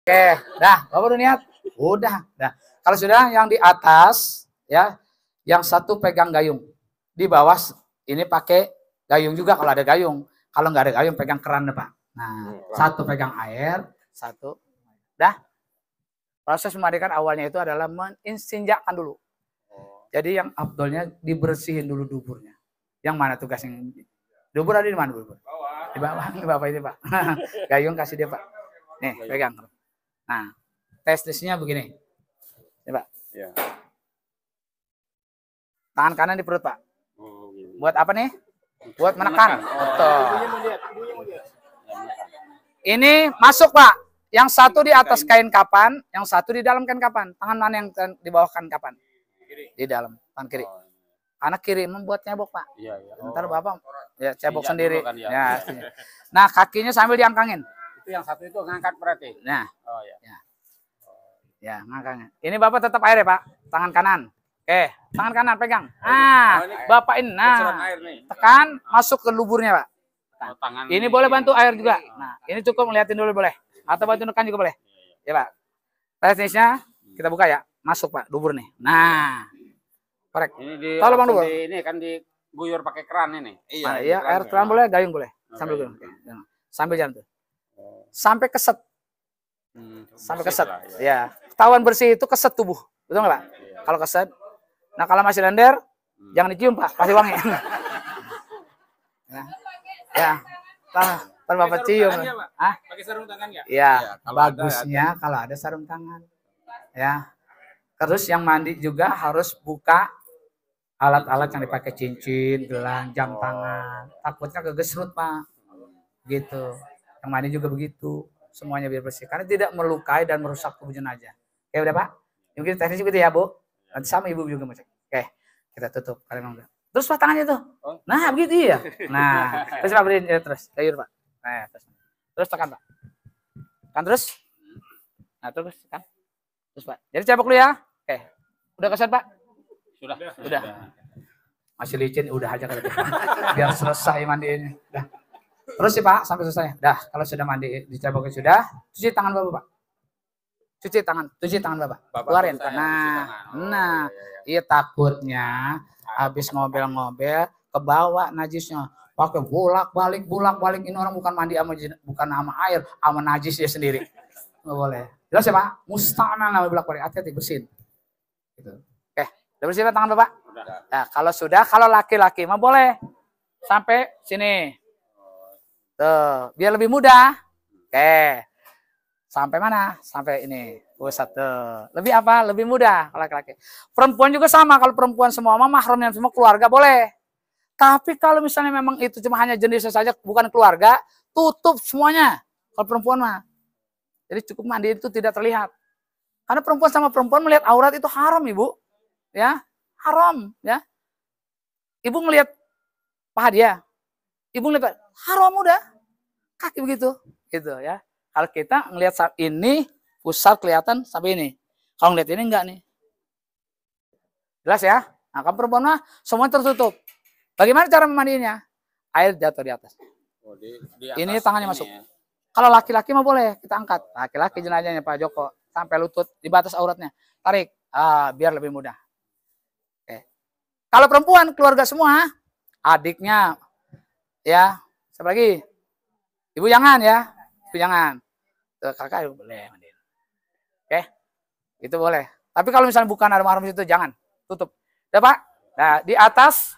[SPEAKER 1] Oke, dah. Bapak udah niat? Udah. Dah. Kalau sudah yang di atas ya, yang satu pegang gayung. Di bawah ini pakai gayung juga kalau ada gayung. Kalau nggak ada gayung pegang keran Pak. Nah, satu pegang air, satu. Dah. Proses memandikan awalnya itu adalah mengistinjakan dulu. Jadi yang abdolnya dibersihin dulu duburnya. Yang mana tugas yang dubur ada di mana dubur? Di bawah. Ini Bapak ini Pak. Gayung kasih dia Pak. Nih, pegang. Nah, testisnya begini. Ini Pak.
[SPEAKER 2] Ya.
[SPEAKER 1] Tangan kanan di perut Pak.
[SPEAKER 2] Oh, gini.
[SPEAKER 1] Buat apa nih? Buat menekan. Betul. Ini masuk Pak. Yang satu di atas kain kapan, yang satu di dalam kain kapan. Tangan mana yang di bawah kain kapan? Di dalam, tangan kiri. Karena kiri membuat cebok Pak.
[SPEAKER 2] Iya.
[SPEAKER 1] Ntar Bapak ya cebok
[SPEAKER 2] Injak
[SPEAKER 1] sendiri.
[SPEAKER 2] dulu kan, ya.
[SPEAKER 1] Ya. Nah kakinya sambil diangkangin.
[SPEAKER 2] Itu yang satu itu ngangkat berarti.
[SPEAKER 1] Nah.
[SPEAKER 2] Oh ya.
[SPEAKER 1] Ya ngangkangin. Ini Bapak tetap air ya Pak. Tangan kanan. Oke, tangan kanan pegang. Nah, Bapak ini. Nah,
[SPEAKER 2] Air nih.
[SPEAKER 1] tekan masuk ke luburnya Pak.
[SPEAKER 2] Oh, tangan
[SPEAKER 1] Ini boleh bantu air juga. Nah, ini cukup ngeliatin dulu boleh. Atau bantu nekan juga boleh. Ya Pak. Teknisnya kita buka ya. Masuk Pak, dubur nih. Nah. Korek.
[SPEAKER 2] Ini di
[SPEAKER 1] Tolong Bang Dubur.
[SPEAKER 2] ini kan di guyur pakai keran ini.
[SPEAKER 1] Iya, air keran boleh, gayung boleh. Sambil gayung. Sambil jalan tuh. Sampai keset. Sampai keset. Ya. Ketahuan bersih itu keset tubuh. Betul nggak Pak? Kalau keset. Nah kalau masih lender, jangan dicium Pak, pasti wangi. Ya. Kan Bapak cium.
[SPEAKER 2] Pakai sarung tangan nggak?
[SPEAKER 1] Ya, bagusnya kalau ada sarung tangan. Ya. Terus yang mandi juga harus buka alat-alat yang dipakai, cincin, gelang, jam tangan. Takutnya kegesrut Pak. Gitu. Yang mandi juga begitu. Semuanya biar bersih. Karena tidak melukai dan merusak tubuh jenazah. Oke udah Pak? Mungkin teknis begitu ya Bu. Nanti sama Ibu juga masuk. Oke. Kita tutup. Kalian mau. Terus Pak tangannya tuh. Nah begitu ya. Nah. Terus Pak beriin ya, terus. Kayur Pak. Nah, terus tekan Pak. Tekan terus. Nah terus tekan. Terus Pak. Jadi cabok dulu ya. Oke. Udah keset Pak? Sudah. Masih licin, udah aja kalau gitu. Biar selesai mandiin. Udah. Terus sih Pak, sampai selesai. Dah, kalau sudah mandi, dicabokin sudah, cuci tangan Bapak, Pak. Cuci tangan Bapak. Keluarin. Nah, iya takutnya habis ngobel-ngobel kebawa najisnya. Pakai bolak-balik ini orang bukan mandi bukan sama air, sama najis dia sendiri. Nggak boleh. Jelas ya Pak? Mustahil nggak bolak-balik, hati-hati bersihin. Gitu. Oke, udah bersih Pak tangan Bapak? Nah, kalau laki-laki mah boleh sampai sini. Tuh, biar lebih mudah. Oke. Sampai mana? Sampai ini. Pusat tuh. Lebih apa? Lebih mudah kalau laki-laki. Perempuan juga sama. Kalau perempuan semua mahramnya semua keluarga boleh. Tapi kalau misalnya memang itu cuma hanya jenisnya saja bukan keluarga, tutup semuanya. Kalau perempuan mah. Jadi cukup mandi itu tidak terlihat. Karena perempuan sama perempuan melihat aurat itu haram, Ibu. Ya, haram, ya. Ibu ngelihat paha dia. Ibu ngelihat haram udah. Kaki begitu, gitu ya. Kalau kita ngelihat ini pusat kelihatan sampai ini. Kalau ngelihat ini enggak nih. Jelas ya? Nah, kalau perempuan mah semua tertutup. Bagaimana cara memandinya? Air jatuh di atas.
[SPEAKER 2] Di atas
[SPEAKER 1] ini tangannya masuk.
[SPEAKER 2] ya.
[SPEAKER 1] Kalau laki-laki mah boleh kita angkat. Laki-laki jenazahnya Pak Joko sampai lutut di batas auratnya. Tarik, biar lebih mudah. Oke. Kalau perempuan keluarga semua, adiknya, ya, siapa lagi? Ibu jangan ya, ibu jangan. Kakak boleh mandiin. Oke, itu boleh. Tapi kalau misalnya bukan ada mahram itu jangan, tutup. Udah Pak? Nah di atas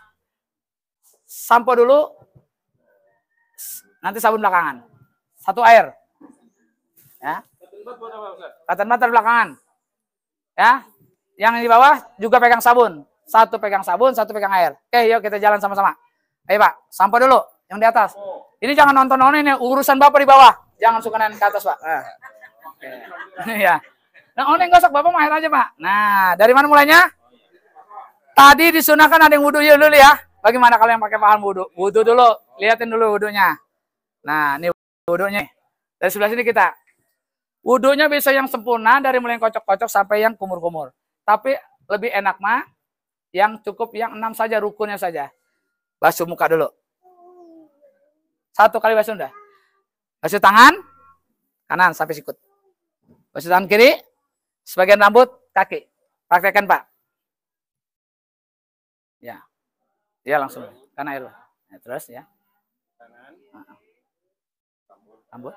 [SPEAKER 1] sampo dulu, nanti sabun belakangan. Satu air. Ya. Cotton bud belakangan. Ya. Yang di bawah juga pegang sabun. Satu pegang sabun, satu pegang air. Oke, yuk kita jalan sama-sama. Ayo Pak, sampo dulu yang di atas. Ini jangan nonton-nonton ini, urusan Bapak di bawah. Jangan suka naik ke atas, Pak. Nah. Ya. Nah, yang gosok Bapak mah air aja, Pak. Nah, dari mana mulainya? Tadi disunahkan ada yang wudhu dulu ya. Bagaimana kalau yang pakai paham wudhu? Wudhu dulu, liatin dulu wudhunya. Nah, ini wudhunya. Dari sebelah sini kita. Wudhunya bisa yang sempurna dari mulai yang kocok-kocok sampai yang kumur-kumur. Tapi lebih enak mah yang cukup yang 6 saja, rukunnya saja. Basuh muka dulu. 1 kali basuh udah. Basuh tangan kanan sampai sikut. Basuh tangan kiri, sebagian rambut, kaki. Praktekkan Pak. Ya. Ya langsung. Karena air. Nah, terus ya. Rambut.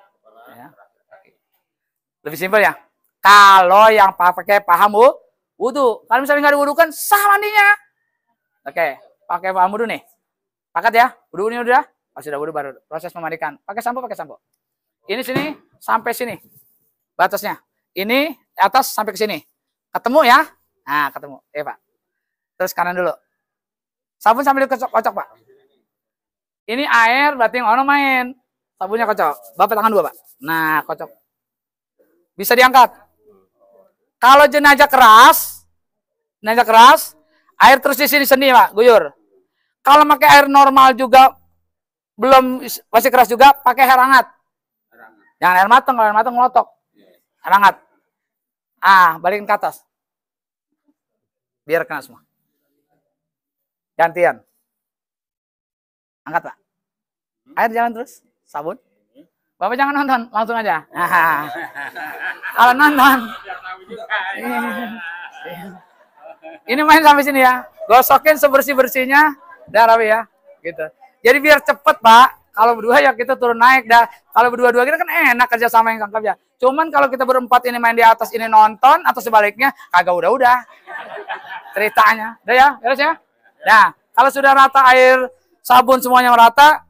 [SPEAKER 1] Ya. Lebih simpel ya. Kalau yang pakai paham wudhu. Kalau misalnya nggak diwudhukan, sah mandinya. Oke. Pakai paham wudhu nih. Pakat ya. Wudhu ini udah. Pas sudah wudhu baru proses memandikan. Pakai sampo, pakai sampo. Ini sini sampai sini. Batasnya. Ini atas sampai ke sini. Ketemu ya? Nah, ketemu. Pak. Terus kanan dulu. Sabun sambil dikocok-kocok, Pak. Ini air berarti yang ono main. Sabunnya kocok. Bapak tangan 2, Pak. Nah, kocok. Bisa diangkat. Kalau jenazah keras, air terus di sini Pak, guyur. Kalau pakai air normal juga belum masih keras juga, pakai air hangat. Jangan air matang, kalau air matang ngelotok. Air hangat. Balikin ke atas. Biar kena semua. Gantian. Angkat Pak. Air jalan terus, sabun. Bapak jangan nonton, langsung aja. Kalau nonton. Ini main sampai sini ya. Gosokin sebersih-bersihnya. Dah rapi ya. Gitu. Jadi biar cepet Pak. Kalau berdua ya kita turun naik dah. Kalau berdua-dua kita kan enak kerja sama yang tangkap ya. Cuman kalau kita berempat ini main di atas ini nonton atau sebaliknya kagak udah. Ceritanya. Udah ya, beres ya. Nah, kalau sudah rata air sabun semuanya merata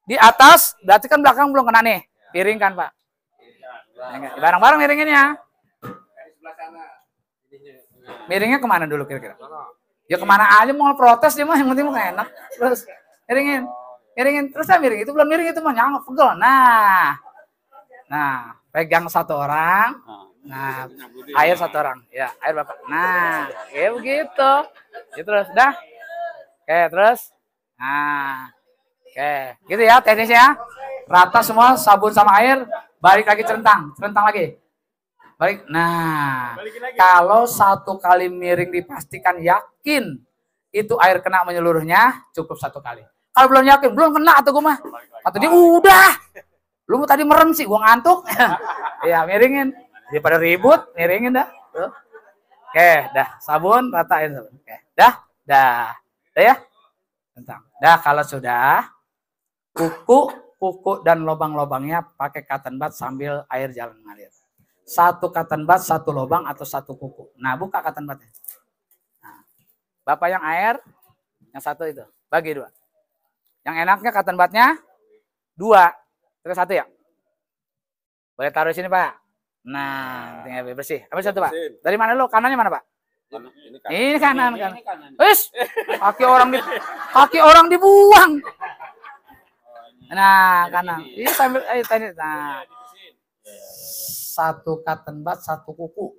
[SPEAKER 1] di atas, berarti kan belakang belum kena nih. Piring kan Pak. Bareng-bareng miringinnya. Miringnya kemana dulu kira-kira? Ya kemana aja mau protes dia mah yang penting mah enak. Terus miringin terus saya miring itu belum miring itu mah nyangkut pegel. Nah pegang satu orang, nah air satu orang, ya air bapak. Nah kayak begitu, ya terus dah, oke terus, nah oke gitu ya teknisnya, rata semua sabun sama air, balik lagi centang lagi. Balik. Nah, kalau satu kali miring dipastikan yakin itu air kena menyeluruhnya, cukup satu kali. Kalau belum yakin, belum kena atau gue mah. Atau dia udah. Lu tadi merem sih, gua ngantuk. Iya, miringin. Daripada ribut, miringin dah. Tuh. Oke, dah. Sabun, ratain sabun. Oke, dah. Dah ya. Tentang. Dah kalau sudah, kuku dan lubang-lubangnya pakai cotton bud sambil air jalan mengalir. Satu cotton bud, satu lubang atau satu kuku. Nah, buka cotton budnya. Nah, Bapak yang air, yang satu itu. Bagi dua. Yang enaknya cotton budnya dua. Terus satu ya. Boleh taruh di sini Pak. Nah, tinggal bersih. Apa satu Pak? Dari mana lu? Kanannya mana Pak? Ini kanan. Wis, kaki orang dibuang. Nah, kanan. Ini sambil tadi. Nah. Satu cotton bud, satu kuku.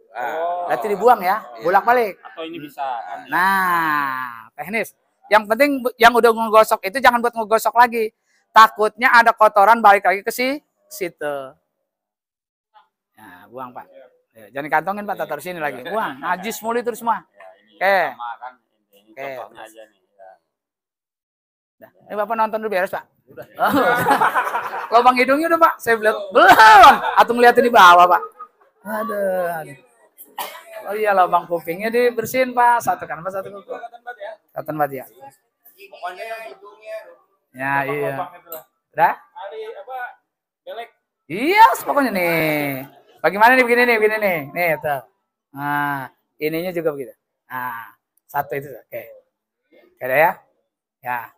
[SPEAKER 1] Berarti dibuang ya, bolak-balik.
[SPEAKER 2] Atau ini bisa.
[SPEAKER 1] Nah, teknis. Yang penting yang udah ngegosok itu jangan buat ngegosok lagi. Takutnya ada kotoran balik lagi ke situ. Nah, buang Pak. Ya, jangan kantongin Pak, taruh sini lagi. Buang. Najis mulu itu semua. Oke. Oke. Nah, ini Bapak nonton dulu beres Pak. Udah. Lubang hidungnya udah Pak, saya belum. Atau ngeliatin di bawah Pak. Aduh. Oh iya lubang kupingnya dibersihin Pak, satu kan Pak, satu kuku. Cotton bud ya.
[SPEAKER 2] Pokoknya yang hidungnya.
[SPEAKER 1] Ya iya. Udah?
[SPEAKER 2] Belek.
[SPEAKER 1] Iya, pokoknya nih. Bagaimana nih begini nih. Nih tuh. Nah, ininya juga begitu. Nah, satu itu. Oke. Oke ya. Ya.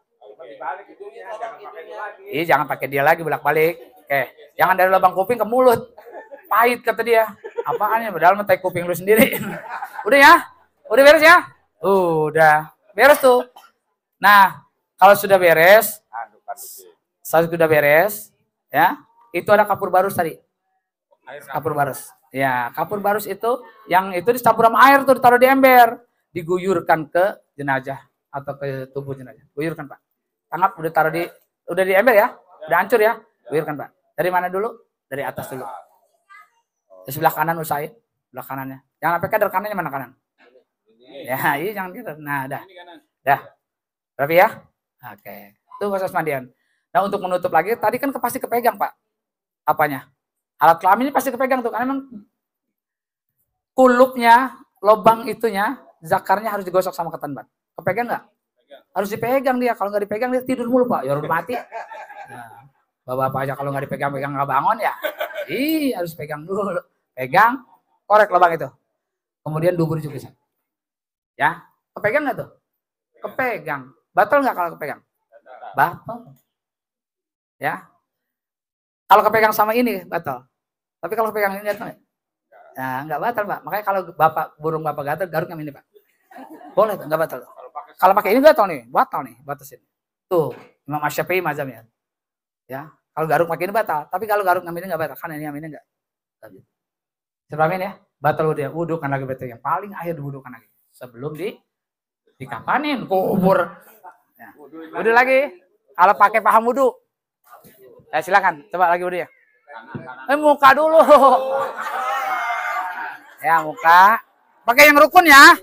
[SPEAKER 1] Iya, jangan pakai dia lagi bolak-balik. Oke, jangan dari lubang kuping ke mulut. Pahit kata dia. Apaan ya? Padahal mentai kuping lu sendiri. Udah ya? Udah beres ya? Udah. Beres tuh. Nah, kalau sudah beres, ya, itu ada kapur barus tadi. Kapur barus. Ya, kapur barus itu yang itu dicampur sama air tuh ditaruh di ember, diguyurkan ke jenazah atau ke tubuh jenazah. Guyurkan Pak. Tanggap udah di ember ya, udah hancur ya, guyurkan Pak. Dari mana dulu? Dari atas dulu. Di sebelah kanan usahain, sebelah kanannya. Jangan sampai kadar kanannya mana kanan? Ya, iya jangan gitu. Nah, dah, rapi ya. Oke, itu proses mandian. Nah untuk menutup lagi, tadi kan pasti kepegang Pak. Apanya? Alat kelamin ini pasti kepegang tuh, karena memang kulupnya, lubang itunya, zakarnya harus digosok sama cotton bud. Kepegang nggak? Harus dipegang dia. Kalau nggak dipegang dia tidur mulu Pak. Ya udah mati. Nah, bapak aja kalau nggak dipegang-pegang nggak bangun ya. Harus pegang dulu. Pegang, korek lubang itu. Kemudian dubur juga. Ya, kepegang nggak tuh? Kepegang. Batal nggak kalau kepegang? Batal. Ya. Kalau kepegang sama ini batal. Tapi kalau kepegang ini batal. Nah, nggak batal Pak. Makanya kalau burung bapak gatal, garuk yang ini Pak. Boleh nggak batal. Kalau pakai ini batal nih, batasin. Tuh, Imam Asy-Syafi'i mazhabnya. Ya, kalau garuk pakai ini batal. Tapi kalau garuk yang ini nggak batal. Kan ini yang ini nggak. Sepamin ya. Batal wudu kan lagi betul. Yang paling akhir diwudukan lagi. Sebelum dikapanin kubur. Ya. Wudu lagi. Kalau pakai paham wudu. Ya silakan, coba lagi wudu ya. Muka dulu. Ya muka. Pakai yang rukun ya.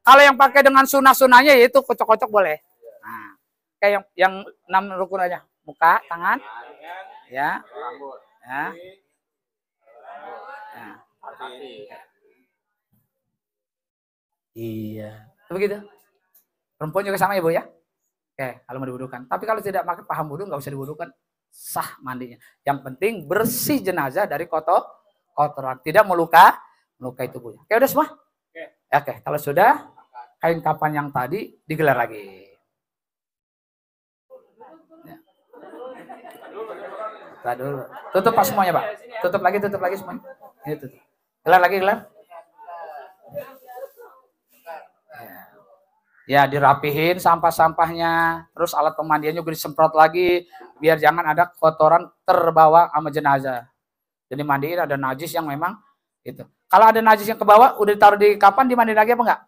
[SPEAKER 1] Kalau yang pakai dengan sunah-sunahnya yaitu kocok-kocok boleh. Nah, kayak yang 6 rukun aja. Muka, tangan, ya, ya. Nah. Iya. Begitu. Perempuan juga sama ya Bu ya. Oke, kalau mau diwudukan. Tapi kalau tidak pakai paham wudu nggak usah diwudukan, sah mandinya. Yang penting bersih jenazah dari kotoran, tidak melukai tubuhnya. Oke, udah semua? Oke, kalau sudah, kain kapan yang tadi digelar lagi. Ya. Dulu. Tutup pas semuanya, Pak. Tutup lagi semuanya. Ini tutup. Gelar lagi, gelar. Ya, dirapihin sampah-sampahnya, terus alat pemandiannya juga disemprot lagi, biar jangan ada kotoran terbawa sama jenazah. Jadi mandiin ada najis yang memang itu. Kalau ada najis yang ke bawah, udah ditaruh di kapan, dimandiin lagi apa enggak?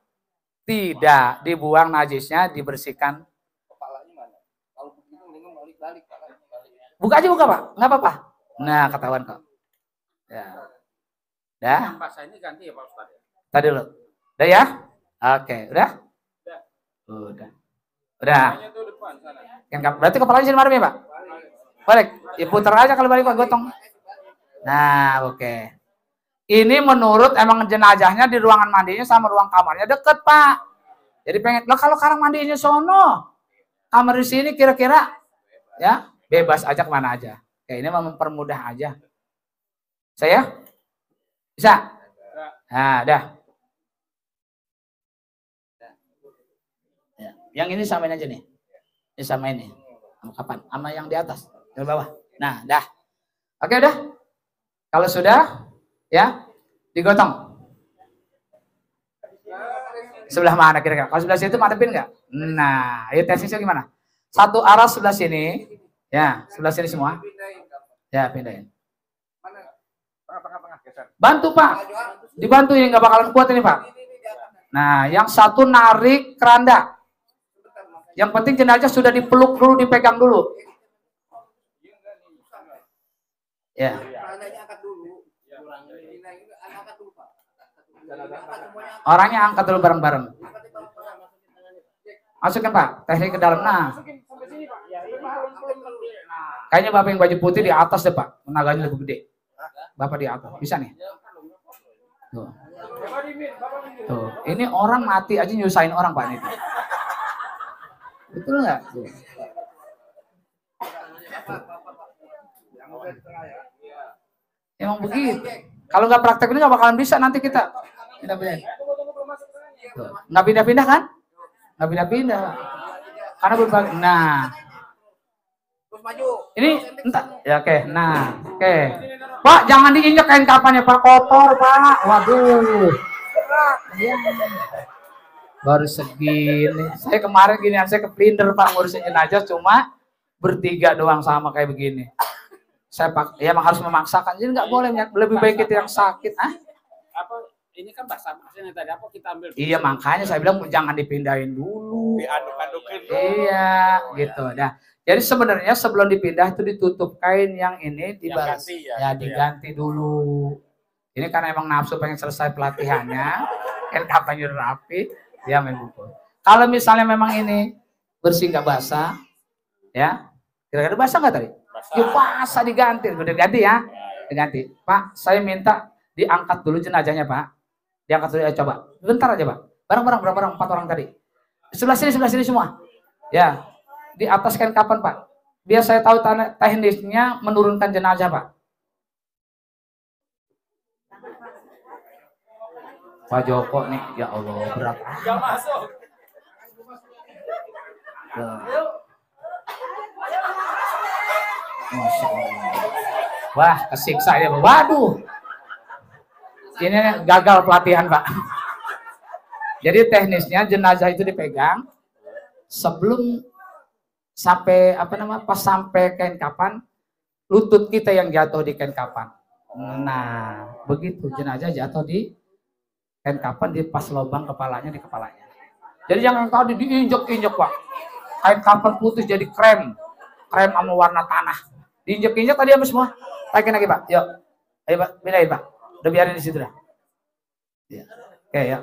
[SPEAKER 1] Tidak, dibuang najisnya, dibersihkan.
[SPEAKER 2] Kepalanya mana? Kalau begitu mendingan balik-balik.
[SPEAKER 1] Buka aja, buka, Pak. Nggak apa-apa. Nah, ketahuan kok. Ya. Dah.
[SPEAKER 2] Pasal ini ganti ya Pak Ustadz.
[SPEAKER 1] Tadi dulu. Udah ya? Oke, udah? Udah. Berarti kepalanya sini marah ya, Pak? Balik. Ya putar aja kalau balik, Pak, gotong. Nah, oke. Ini menurut emang jenazahnya di ruangan mandinya sama ruang kamarnya deket, Pak. Jadi pengen, lah kalau kamar mandinya sono, kamar di sini kira-kira ya bebas aja kemana aja. Kayak ini mempermudah aja. Saya bisa. Nah, dah. Ya. Yang ini samain aja nih. Ini sama ini. Sama kapan? Sama yang di atas, di bawah. Nah, dah. Oke, udah. Kalau sudah, ya, digotong. Sebelah mana kira-kira? Kalau sebelah situ madepin nggak? Nah, ayo tesnya gimana? Satu arah sebelah sini. Ya, sebelah sini semua. Ya, pindahin. Bantu, Pak. Dibantu, ini nggak bakalan kuat ini, Pak. Nah, yang satu narik keranda. Yang penting jenazah sudah dipeluk dulu, dipegang dulu. Ya. Orangnya angkat dulu bareng-bareng. Masukin, Pak. Teknik ke dalam. Nah. Kayaknya Bapak yang baju putih di atas deh, Pak. Tenaganya lebih gede. Bapak di atas. Bisa nih. Tuh. Tuh. Ini orang mati aja nyusahin orang, Pak. Ini. Betul nggak? Emang begitu. Kalau nggak praktek ini nggak bakalan bisa nanti kita. Nggak pindah-pindah kan? Nggak pindah-pindah. Karena berbagai. Nah. Ini entah. Ya oke. Nah, oke. Pak, jangan diinjak kain kapannya, Pak. Kotor, Pak. Waduh. Ya. Baru segini. Saya kemarin gini, saya kepelinder, Pak, ngurusin jenazah cuma bertiga doang sama kayak begini. Saya ya emang harus memaksakan. Jadi nggak boleh, lebih baik kita yang sakit.
[SPEAKER 2] Apa ini kan basah-basahnya tadi apa kita ambil?
[SPEAKER 1] Iya, makanya saya bilang jangan dipindahin dulu.
[SPEAKER 2] Diaduk-adukin dulu.
[SPEAKER 1] Iya, gitu. Nah, jadi sebenarnya sebelum dipindah itu ditutup kain yang ini diganti dulu. Ini karena emang nafsu pengen selesai pelatihannya, kan kapannya rapi, dia main pukul. Kalau misalnya memang ini bersih nggak basah, ya, kira-kira basah nggak tadi? Ya basah diganti, udah diganti ya, diganti. Pak, saya minta diangkat dulu jenazahnya, Pak. Diangkat dulu, coba. Bentar aja, Pak. Bareng-bareng, berapa orang? 4 orang tadi. Sebelah sini semua. Ya, di atas kain kapan, Pak? Biar saya tahu teknisnya menurunkan jenazah, Pak. Pak Joko nih, ya Allah, berat.
[SPEAKER 2] Gak masuk.
[SPEAKER 1] Masya Allah. Wah, kesiksa ya, Pak. Waduh. Ini gagal pelatihan, Pak. Jadi teknisnya jenazah itu dipegang sebelum sampai pas sampai kain kapan, lutut kita yang jatuh di kain kapan. Nah, begitu jenazah jatuh di kain kapan, di pas lubang kepalanya di kepalanya. Jadi jangan kau diinjek-injek, Pak. Kain kapan putih jadi krem sama warna tanah. Diinjek-injek tadi apa semua? Taikin lagi, Pak. Yuk. Ayo, Pak, pindahin, Pak. Udah biarin di situ dah. Ya. Oke, ya.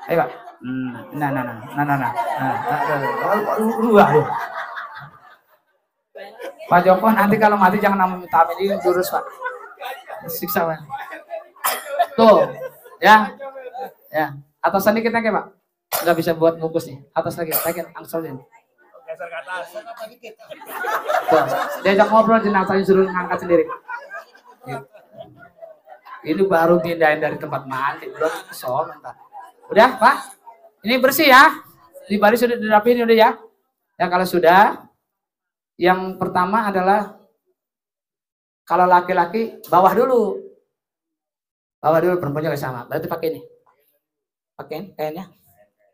[SPEAKER 1] Ayo, Pak. Pak Joko nanti kalau mati jangan minta amin, ini jurus, Pak. Siksa, Pak. Tuh, ya. Ya, atasan dikit lagi, Pak. nggak bisa buat bungkus nih. Atas lagi, taikin, angsolin.
[SPEAKER 3] Geser ke atas.
[SPEAKER 1] Tuh, diajak ngobrol jenazahnya suruh ngangkat sendiri. Gitu. Ini baru pindahin dari tempat mandi, belum soal entar. Udah, Pak? Ini bersih ya? Di baris sudah dirapiin udah ya? Ya kalau sudah, yang pertama adalah kalau laki-laki bawah dulu. Bawah dulu, perempuan juga sama. Berarti pakai ini. Pakai kayaknya.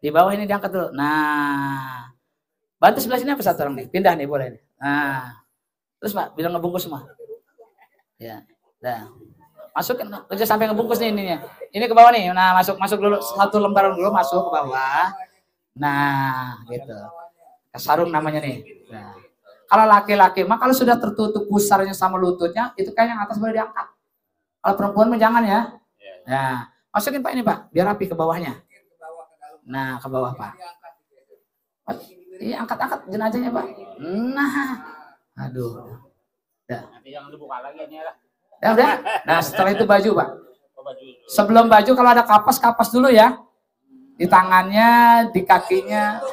[SPEAKER 1] Di bawah ini diangkat dulu. Nah. Bantu sebelah sini apa satu orang nih? Pindah nih boleh nih. Nah. Terus Pak, bilang ngebungkus semua. Ya. Dah. Masukin kerja sampai ngebungkus nih ininya. Ini ke bawah nih. Nah, masuk dulu satu lembaran dulu masuk ke bawah. Nah, gitu. Sarung namanya nih. Nah. Kalau laki-laki mah kalau sudah tertutup pusarnya sama lututnya, itu kayak yang atas boleh diangkat. Kalau perempuan mah jangan ya. Nah, masukin Pak ini Pak, biar rapi ke bawahnya. Nah, ke bawah Pak. Iya, angkat-angkat jenazahnya Pak. Nah, aduh. Udah.
[SPEAKER 2] Nanti yang dibuka lagi ini lah.
[SPEAKER 1] Ya udah. Nah, setelah itu baju Pak. Sebelum baju kalau ada kapas dulu ya. Di tangannya, di kakinya.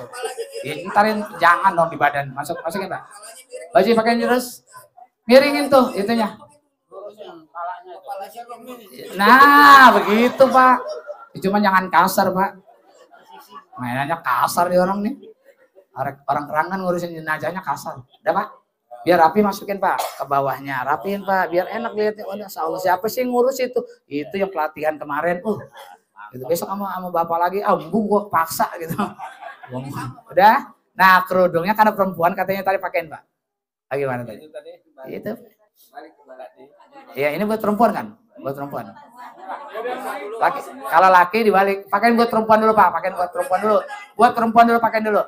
[SPEAKER 1] Ntarin jangan dong di badan. Masukin Pak. Baju pakai terus. Miringin tuh itunya. Nah, begitu Pak. Cuma jangan kasar Pak. Mainannya kasar nih orang nih. Orang kerangan ngurusin jenazahnya kasar. Udah Pak. Biar rapi masukin Pak ke bawahnya. Rapiin Pak, biar enak lihatnya. Waduh, Allah siapa sih ngurus itu? Itu yang pelatihan kemarin. Gitu. Besok sama bapak lagi. Bung gua paksa gitu. Udah. Nah, kerudungnya karena perempuan katanya tadi pakein Pak. Gimana tadi? Itu. Ya, ini buat perempuan kan? Buat perempuan. Kalau laki dibalik. Pakein buat perempuan dulu Pak. Pakein buat perempuan dulu. Buat perempuan dulu pakein dulu.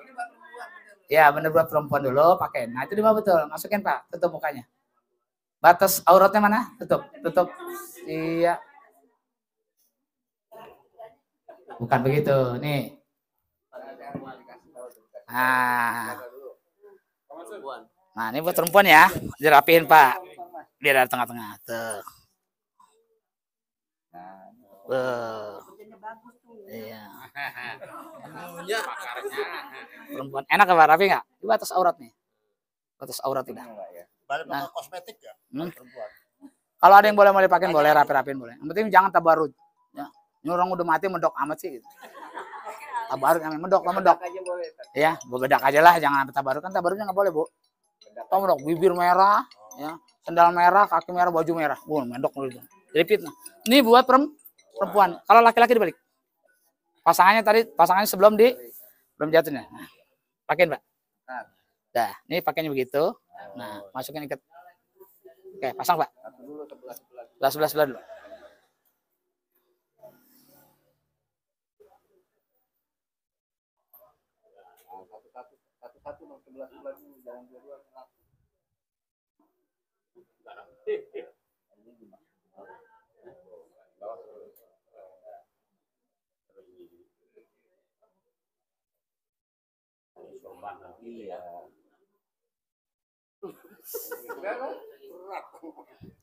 [SPEAKER 1] Ya bener buat perempuan dulu pakai. Nah itu di bawah betul. Masukin Pak. Tutup mukanya. Batas auratnya mana? Tutup. Iya. Bukan begitu. Nih. Nah ini buat perempuan ya. Dirapiin Pak. Biar ada tengah-tengah. Tuh. Iya. Perempuan enak Pak, rapi nggak? Di batas aurat nih. Batas aurat udah.
[SPEAKER 3] Nah, kosmetik ya?
[SPEAKER 1] Kalau ada yang boleh pakai boleh rapi-rapiin boleh. Yang penting jangan tabarut. Ya. Ini orang udah mati mendok amat sih gitu. Tabarut yang mendok. Ya, bedak aja lah, jangan tabarut kan tabarutnya nggak boleh, Bu. Tahu mendok bibir merah, ya. Sendal merah, kaki merah, baju merah. Mendok gitu. Jadi fitnah. Ini buat perempuan. Kalau laki-laki dibalik. Pasangannya sebelum jatuhnya. Nah, pakein Pak. Dah, ini pakainya begitu. Nah, masukin ikat. Oke, pasang Pak. Sebelah dulu.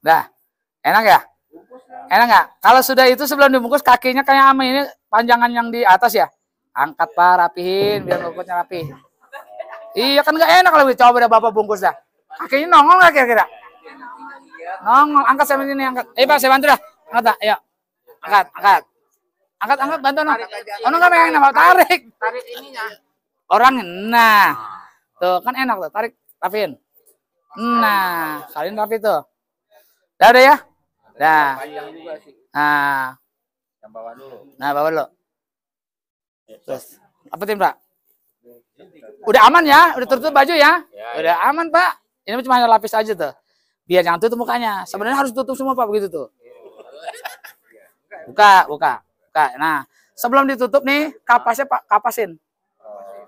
[SPEAKER 1] Nah, enak ya? Enak nggak? Kalau sudah itu sebelum dibungkus kakinya kayak ama ini panjangan yang di atas ya. Angkat Pak, rapihin biar lututnya rapi. Iya kan nggak enak kalau coba udah Bapak bungkus dah. Kakinya nongol nggak kira-kira? Nongol, angkat sama sini angkat. Pak, saya bantu dah. Angkat Pak, ayo. Angkat. Angkat bantu no. Nggak pengen nama tarik ininya. Orang nah. Tuh kan enak tuh, tarik, rapiin. Nah, kalian rapi tuh. Udah ya? Nah. Nah.
[SPEAKER 3] Yang bawah dulu.
[SPEAKER 1] Nah, bawah dulu. Terus, apa tim, Pak? Udah aman ya? Udah tertutup baju ya? Udah aman, Pak. Ini cuma hanya lapis aja tuh. Biar jangan tutup mukanya. Sebenarnya harus tutup semua, Pak, begitu tuh. Buka. Nah, sebelum ditutup nih, kapasnya Pak, kapasin.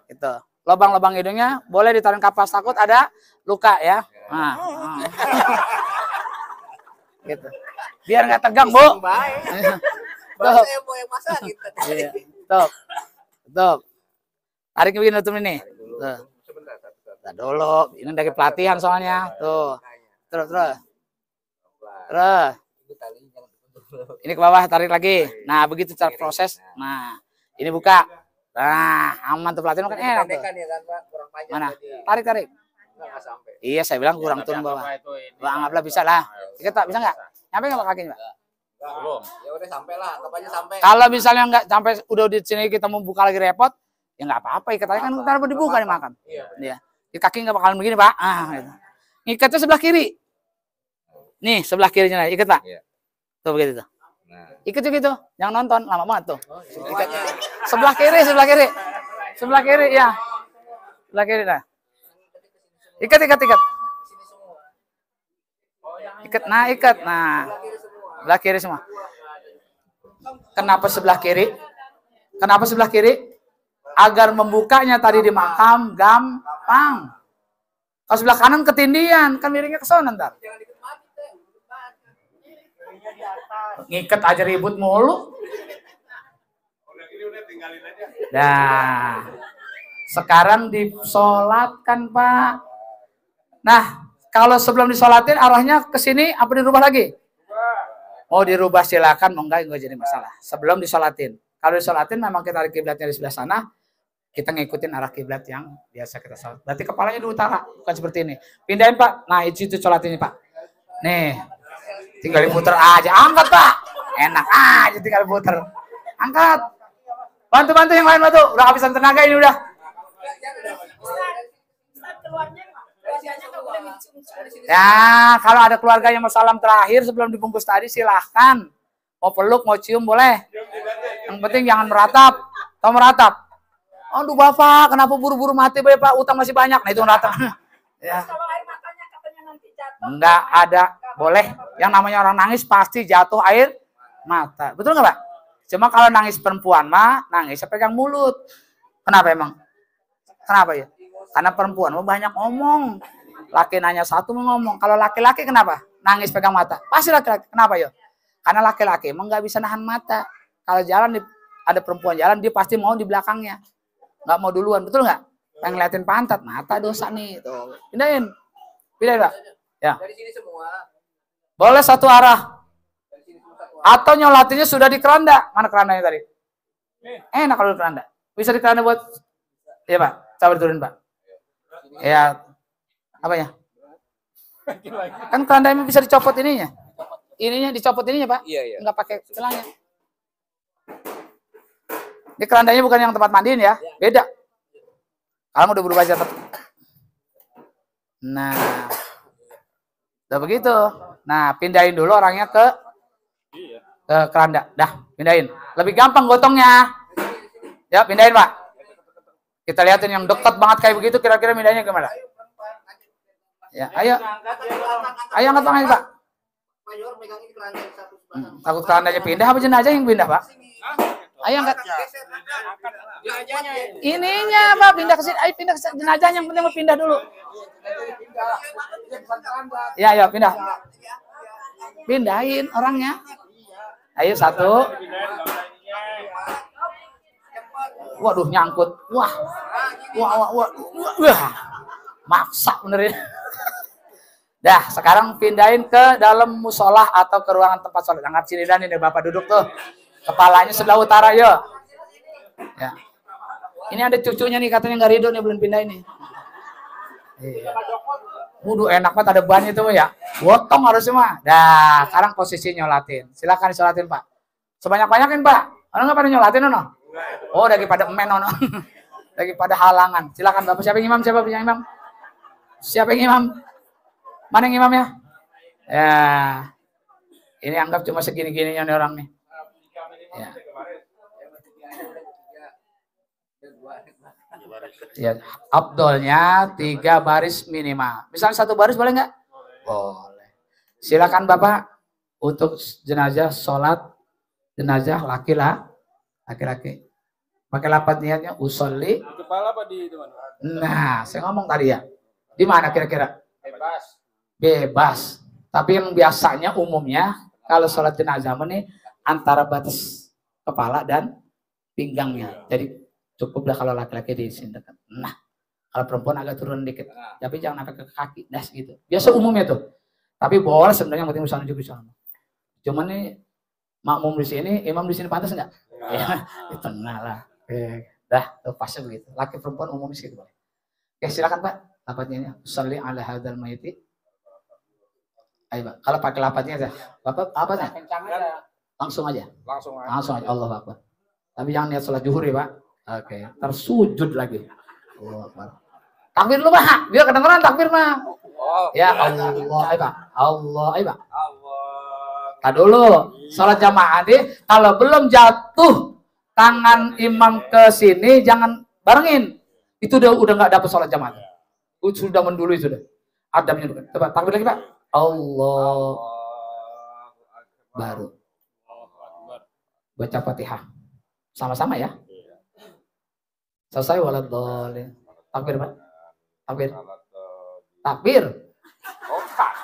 [SPEAKER 1] Gitu. Lubang-lubang hidungnya boleh ditaruh kapas, takut ada luka ya. Nah. Gitu. Biar nggak tegang, Bu. Tuh. Tarik begini tuh ini. Tuh. Dulu, ini dari pelatihan soalnya. Tuh. Terus. Ini ke bawah, tarik lagi. Nah, begitu cara proses. Nah, ini buka. Nah, aman tuh pelatihan kan enak tuh.
[SPEAKER 4] Pendekan ya kan Pak, kurang panjang.
[SPEAKER 1] Mana?
[SPEAKER 4] Jadi
[SPEAKER 1] Tarik.
[SPEAKER 4] nggak sampai.
[SPEAKER 1] Iya, saya bilang kurang turun bawah. Bang, anggaplah bisa lah. Ikat Pak, bisa nggak? Nyampe nggak Pak kakinya Pak?
[SPEAKER 3] Belum.
[SPEAKER 4] Ya udah sampai lah, anggap aja sampai.
[SPEAKER 1] Kalau misalnya nggak sampai udah di sini kita mau buka lagi repot, ya nggak apa-apa. Ikat aja kan ntar mau dibuka nih makan. Iya. Di kaki nggak bakalan begini Pak. Gitu. Ikatnya sebelah kiri. Nih sebelah kirinya, ikat Pak.
[SPEAKER 3] Iya.
[SPEAKER 1] Tuh begitu tuh.
[SPEAKER 3] Nah.
[SPEAKER 1] Ikat gitu, jangan nonton lama banget tuh.
[SPEAKER 4] Ikatnya.
[SPEAKER 1] Sebelah kiri ya. Sebelah kiri dah. Ikat. Ikat. Nah. Sebelah kiri semua. Kenapa sebelah kiri? Agar membukanya tadi di makam gampang. Kalau sebelah kanan ketindian, kan miringnya ke sana ntar. Ngikat aja ribut mulu. Nah, sekarang disolatkan Pak. Nah, kalau sebelum disolatin arahnya ke sini apa dirubah lagi? Oh dirubah silakan, mau enggak jadi masalah. Sebelum disolatin. Kalau disolatin memang kita ada kiblatnya di sebelah sana, kita ngikutin arah kiblat yang biasa kita sholat. Berarti kepalanya di utara, bukan seperti ini. Pindahin Pak. Nah itu sholatin ini Pak. Nih, tinggal diputer aja. Angkat Pak. Enak aja tinggal puter. Angkat. Bantu yang lain bantu. Udah habisan tenaga ini udah. Ya, kalau ada keluarga yang mau salam terakhir sebelum dibungkus tadi silahkan. Mau peluk, mau cium boleh. Yang penting jangan meratap. Tahu meratap? Aduh Bapak, kenapa buru-buru mati Bapak? Utang masih banyak. Nah itu meratap. Ya. Enggak ada, boleh. Yang namanya orang nangis pasti jatuh air mata. Betul nggak Pak? Cuma kalau nangis perempuan mah, nangis pegang mulut. Kenapa emang? Kenapa ya? Karena perempuan mah banyak ngomong. Laki nanya satu mau ngomong. Kalau laki-laki kenapa? Nangis pegang mata. Pasti laki-laki. Kenapa ya? Karena laki-laki emang nggak bisa nahan mata. Kalau jalan ada perempuan jalan, dia pasti mau di belakangnya. Nggak mau duluan, betul nggak? Pengen ngeliatin pantat, mata dosa nih. Tuh. Pindahin Pak. Ya.
[SPEAKER 4] Dari sini semua.
[SPEAKER 1] Boleh satu arah. Atau nyolatinnya sudah di keranda. Mana kerandanya tadi? Enak kalau di keranda. Bisa di keranda buat. Iya Pak. Coba diturunin Pak. Ya. Apanya? Kan kerandanya bisa dicopot ininya. Ininya dicopot ininya Pak.
[SPEAKER 4] Iya.
[SPEAKER 1] Nggak pakai celahnya. Ini kerandanya bukan yang tempat mandiin ya. Beda. Kalau udah berubah aja. Nah. Udah begitu. Nah, pindahin dulu orangnya ke keranda. Dah, pindahin. Lebih gampang gotongnya. Ya, pindahin, Pak. Kita lihatin yang dekat banget kayak begitu, kira-kira pindahinnya gimana? Ya, ayo. Ayo angkat tangannya, Pak. Takut kerandanya pindah apa jenazah yang pindah, Pak? Ayo angkat. Ininya, Pak, pindah ke sini. Ayo pindah ke jenazah yang penting mau pindah dulu. Ya, ayo pindah. Pindahin orangnya. Ayo satu. Waduh nyangkut. Wah. Maksa benerin. Dah, sekarang pindahin ke dalam musola atau ke ruangan tempat sholat. Anggap sini dan ini Bapak duduk tuh. Kepalanya sebelah utara yo. Ya. Ini ada cucunya nih katanya nggak ridho nih belum pindah ini. Waduh enak banget ada ban itu ya. Gotong harusnya mah. Dah, sekarang posisi nyolatin. Silakan disolatin Pak. Sebanyak-banyakin Pak. Orang nggak pada nyolatin no? Oh daripada emen no. Daripada halangan. Silakan Bapak. Siapa yang imam? Siapa yang imam? Siapa yang imam? Mana yang imamnya? Ya. Ini anggap cuma segini-gininya nih orang nih. Ya. Ya, abdolnya 3 baris minimal. Misalnya 1 baris boleh nggak? Boleh. Silakan Bapak untuk jenazah sholat jenazah laki-laki. Pakai lapat niatnya usolli.
[SPEAKER 2] Kepala apa di mana?
[SPEAKER 1] Nah, saya ngomong tadi ya. Di mana kira-kira?
[SPEAKER 2] Bebas.
[SPEAKER 1] Tapi yang biasanya umumnya kalau sholat jenazah ini antara batas kepala dan pinggangnya. Jadi cukuplah kalau laki-laki di sini dekat. Nah, kalau perempuan agak turun dikit. Tapi jangan sampai ke kaki, das gitu. Biasa umumnya tuh. Tapi boleh sebenarnya yang penting misalnya juga bisa. Cuman nih makmum di sini, imam di sini pantas enggak? Ya, di tengah lah. Dah, pasnya begitu. Laki perempuan umumnya segitu boleh. Oke, silakan Pak. Lapatnya Sholli ala hadzal mayyiti. Ayo Pak. Kalau pakai lapatnya aja. Bapak apanya?
[SPEAKER 2] Kencang aja.
[SPEAKER 1] Langsung aja.
[SPEAKER 2] Langsung aja.
[SPEAKER 1] Langsung aja. Allahu Akbar. Tapi jangan niat sholat zuhur ya Pak. Oke. Tersujud lagi. Allahu Akbar. Takbir dulu Pak. Biar kedengeran takbir mah. Ya Allah. Ayo Pak. Allah. Ayo Pak. Nah dulu. Sholat jamaah nih. Kalau belum jatuh tangan imam ke sini jangan barengin. Itu udah nggak dapat sholat jamaah. Sudah mendului sudah. Adabnya dulu. Coba takbir lagi Pak. Allah. Baru baca Fatihah. Sama-sama ya. Selesai waladhdallin. Takbir Pak. Takbir. Takbir.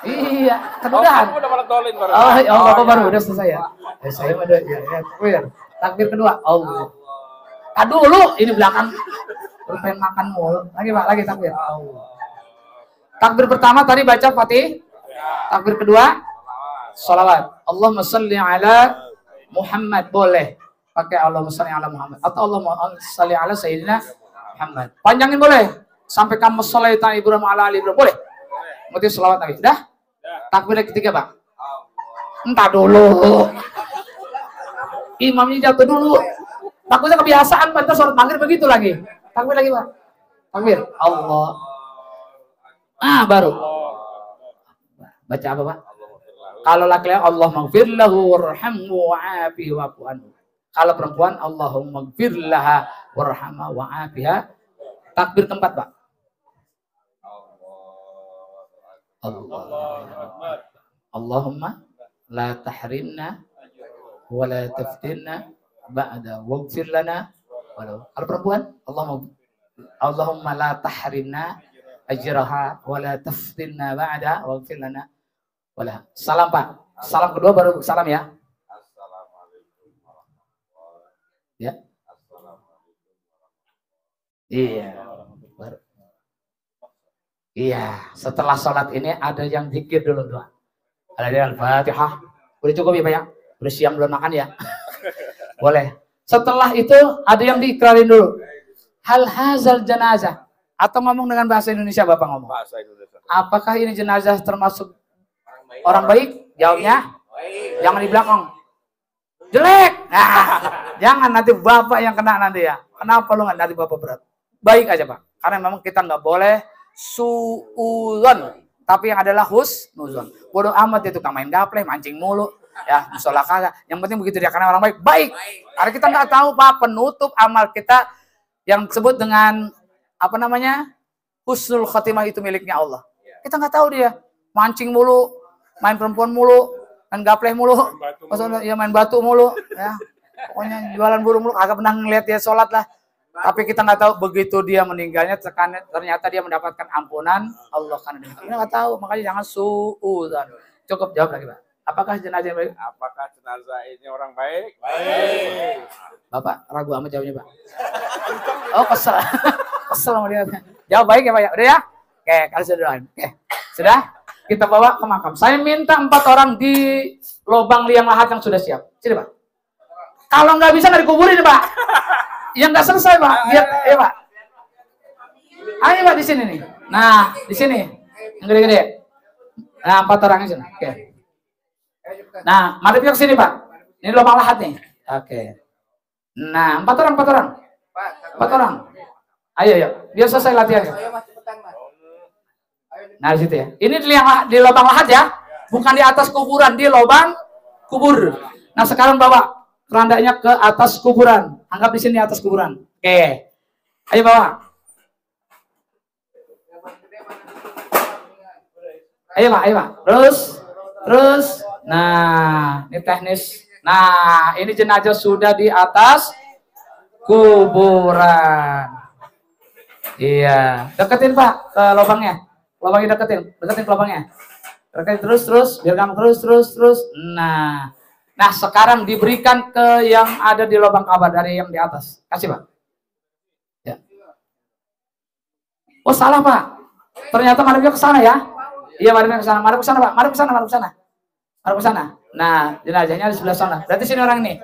[SPEAKER 1] Iya, kemudahan.
[SPEAKER 2] Udah pada dolin baru.
[SPEAKER 1] Oh, Allah baru udah selesai ya. Saya udah ya, takbir. Takbir kedua. Allah. Dulu ini belakang pengen makan mulu. Lagi Pak, lagi takbir. Allah. Takbir pertama tadi baca Fatih. Takbir kedua sholawat. Allahumma sholli ala Muhammad. Boleh pakai Allahumma sholli ala Muhammad atau Allahumma sholli ala Sayyidina Muhammad. Panjangin boleh sampai kamu sholaita Ibrahim ala ali Ibrahim boleh. Kemudian sholawat Nabi. Dah? Takbir yang ketiga Pak. Entah dulu. Imamnya jatuh dulu. Takutnya kebiasaan Pak, sholat maghrib begitu lagi. Takbir lagi Pak. Takbir. Allah. Baru. Baca apa Pak? Kalau laki-laki Allah maghfir lahu warhamhu wa'afihi wa'fu anhu. Kalau perempuan Allahumma maghfir laha warhamha wa'afiha. Takbir keempat Pak. Allah. Allahumma la tahrimna wa la taftinna ba'da waghfir lana. Kalau perempuan Allahumma la tahrimna ajraha wa la taftinna ba'da waghfir lana. Wala. Salam Pak. Salam kedua baru salam ya. Ya. Iya. Baru. Iya. Setelah sholat ini ada yang zikir dulu doa. Ada yang Al-Fatihah. Udah cukup ya Pak ya. Udah siang belum makan ya. Boleh. Setelah itu ada yang diikrarin dulu. Hal hazal jenazah. Atau ngomong dengan bahasa Indonesia Bapak ngomong.
[SPEAKER 3] Bahasa Indonesia.
[SPEAKER 1] Apakah ini jenazah termasuk orang baik? Jawabnya jangan di belakang. Jelek. Nah, jangan nanti Bapak yang kena nanti ya. Kenapa lu nggak nanti Bapak berat? Baik aja Pak. Karena memang kita nggak boleh suudzon. Tapi yang adalah husnuzon. Bodoh amat itu tukang main gapleh, mancing mulu. Ya, musola kagak. Yang penting begitu dia karena orang baik. Baik. Karena kita nggak tahu Pak penutup amal kita yang disebut dengan apa namanya? Husnul khotimah itu miliknya Allah. Kita nggak tahu dia. Mancing mulu, main perempuan mulu, main gapleh mulu, ya main batu mulu, ya pokoknya jualan burung mulu, agak pernah ngeliat dia sholat lah. Tapi kita nggak tahu begitu dia meninggalnya, ternyata dia mendapatkan ampunan Allah karena dia nggak tahu, makanya jangan suudzon. Cukup jawab lagi Pak. Apakah jenazah yang baik?
[SPEAKER 3] Apakah jenazah ini orang baik? Baik.
[SPEAKER 1] Bapak ragu amat jawabnya Pak. Oh kesel, kesel sama dia. Jawab baik ya Pak ya, udah ya? Oke, kalau sudah doain. Oke, sudah. Kita bawa ke makam. Saya minta 4 orang di lubang liang lahat yang sudah siap. Sini Pak. Kalau nggak bisa nggak dikuburin Pak. Yang nggak selesai Pak. Biar, ya Pak. Ayo Pak di sini nih. Nah di sini yang gede-gede. Nah 4 orang di sini. Oke. Nah mari ke sini Pak. Ini lubang lahat nih. Oke. Nah 4 orang. 4 orang. Ayo ya. Biar selesai latihannya. Nah di situ ya. Ini di lubang lahat ya, bukan di atas kuburan, di lubang kubur. Nah sekarang bawa kerandanya ke atas kuburan. Anggap di sini atas kuburan. Oke. Ayo bawa. Ayo Pak. Terus. Nah ini teknis. Nah ini jenazah sudah di atas kuburan. Iya. Deketin Pak ke lubangnya. Lubangnya deketin ke lubangnya. Deketin terus, biar kamu terus. Nah sekarang diberikan ke yang ada di lubang kabar dari yang di atas. Kasih Pak. Ya. Oh salah Pak. Ternyata madepnya ke sana ya. Iya madepnya ke sana. Madep ke sana Pak. Madep ke sana. Nah jenazahnya di sebelah sana. Berarti sini orang ini.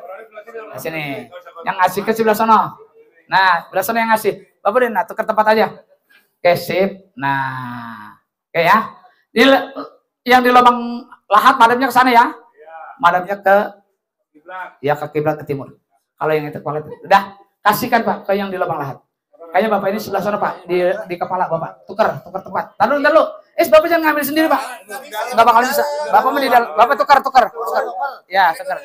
[SPEAKER 1] Nah, sini. Yang ngasih ke sebelah sana. Nah, belah sana yang ngasih. Bapak deh, nah tukar tempat aja. Oke, sip. Nah, oke ya. Yang di lubang lahat madamnya ke sana ya. Madamnya ke ya ke kiblat ke timur. Kalau yang itu kepala udah kasihkan Pak ke yang di lubang lahat. Kayaknya Bapak ini sebelah sana Pak di kepala Bapak. Tukar tempat. Taruh dulu. Bapak jangan ngambil sendiri Pak. Enggak bakal bisa. Bapak menidal. Bapak tukar. Ya, tukar.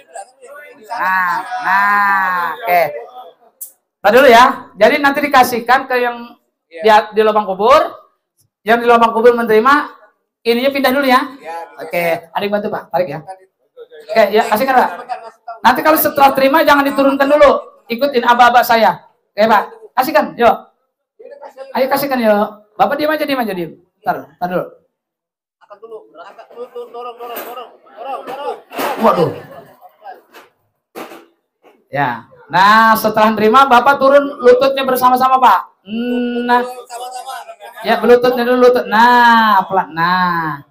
[SPEAKER 1] Nah, oke. Taruh dulu ya. Jadi nanti dikasihkan ke yang di lubang kubur. Yang di lubang kubur menerima, ininya pindah dulu ya. Oke, adik bantu Pak, tarik ya. Oke, ya kasihkan Pak. Nanti kalau setelah terima jangan diturunkan dulu. Ikutin aba-aba saya. Oke Pak, kasihkan, yuk. Ayo kasihkan yuk. Bapak diam aja. Tar dulu.
[SPEAKER 4] Angkat dulu, dorong.
[SPEAKER 1] Waduh. Ya. Nah, setelah terima Bapak turun lututnya bersama-sama Pak. Nah. Ya, lututnya dulu lutut. Nah, pelan. Nah.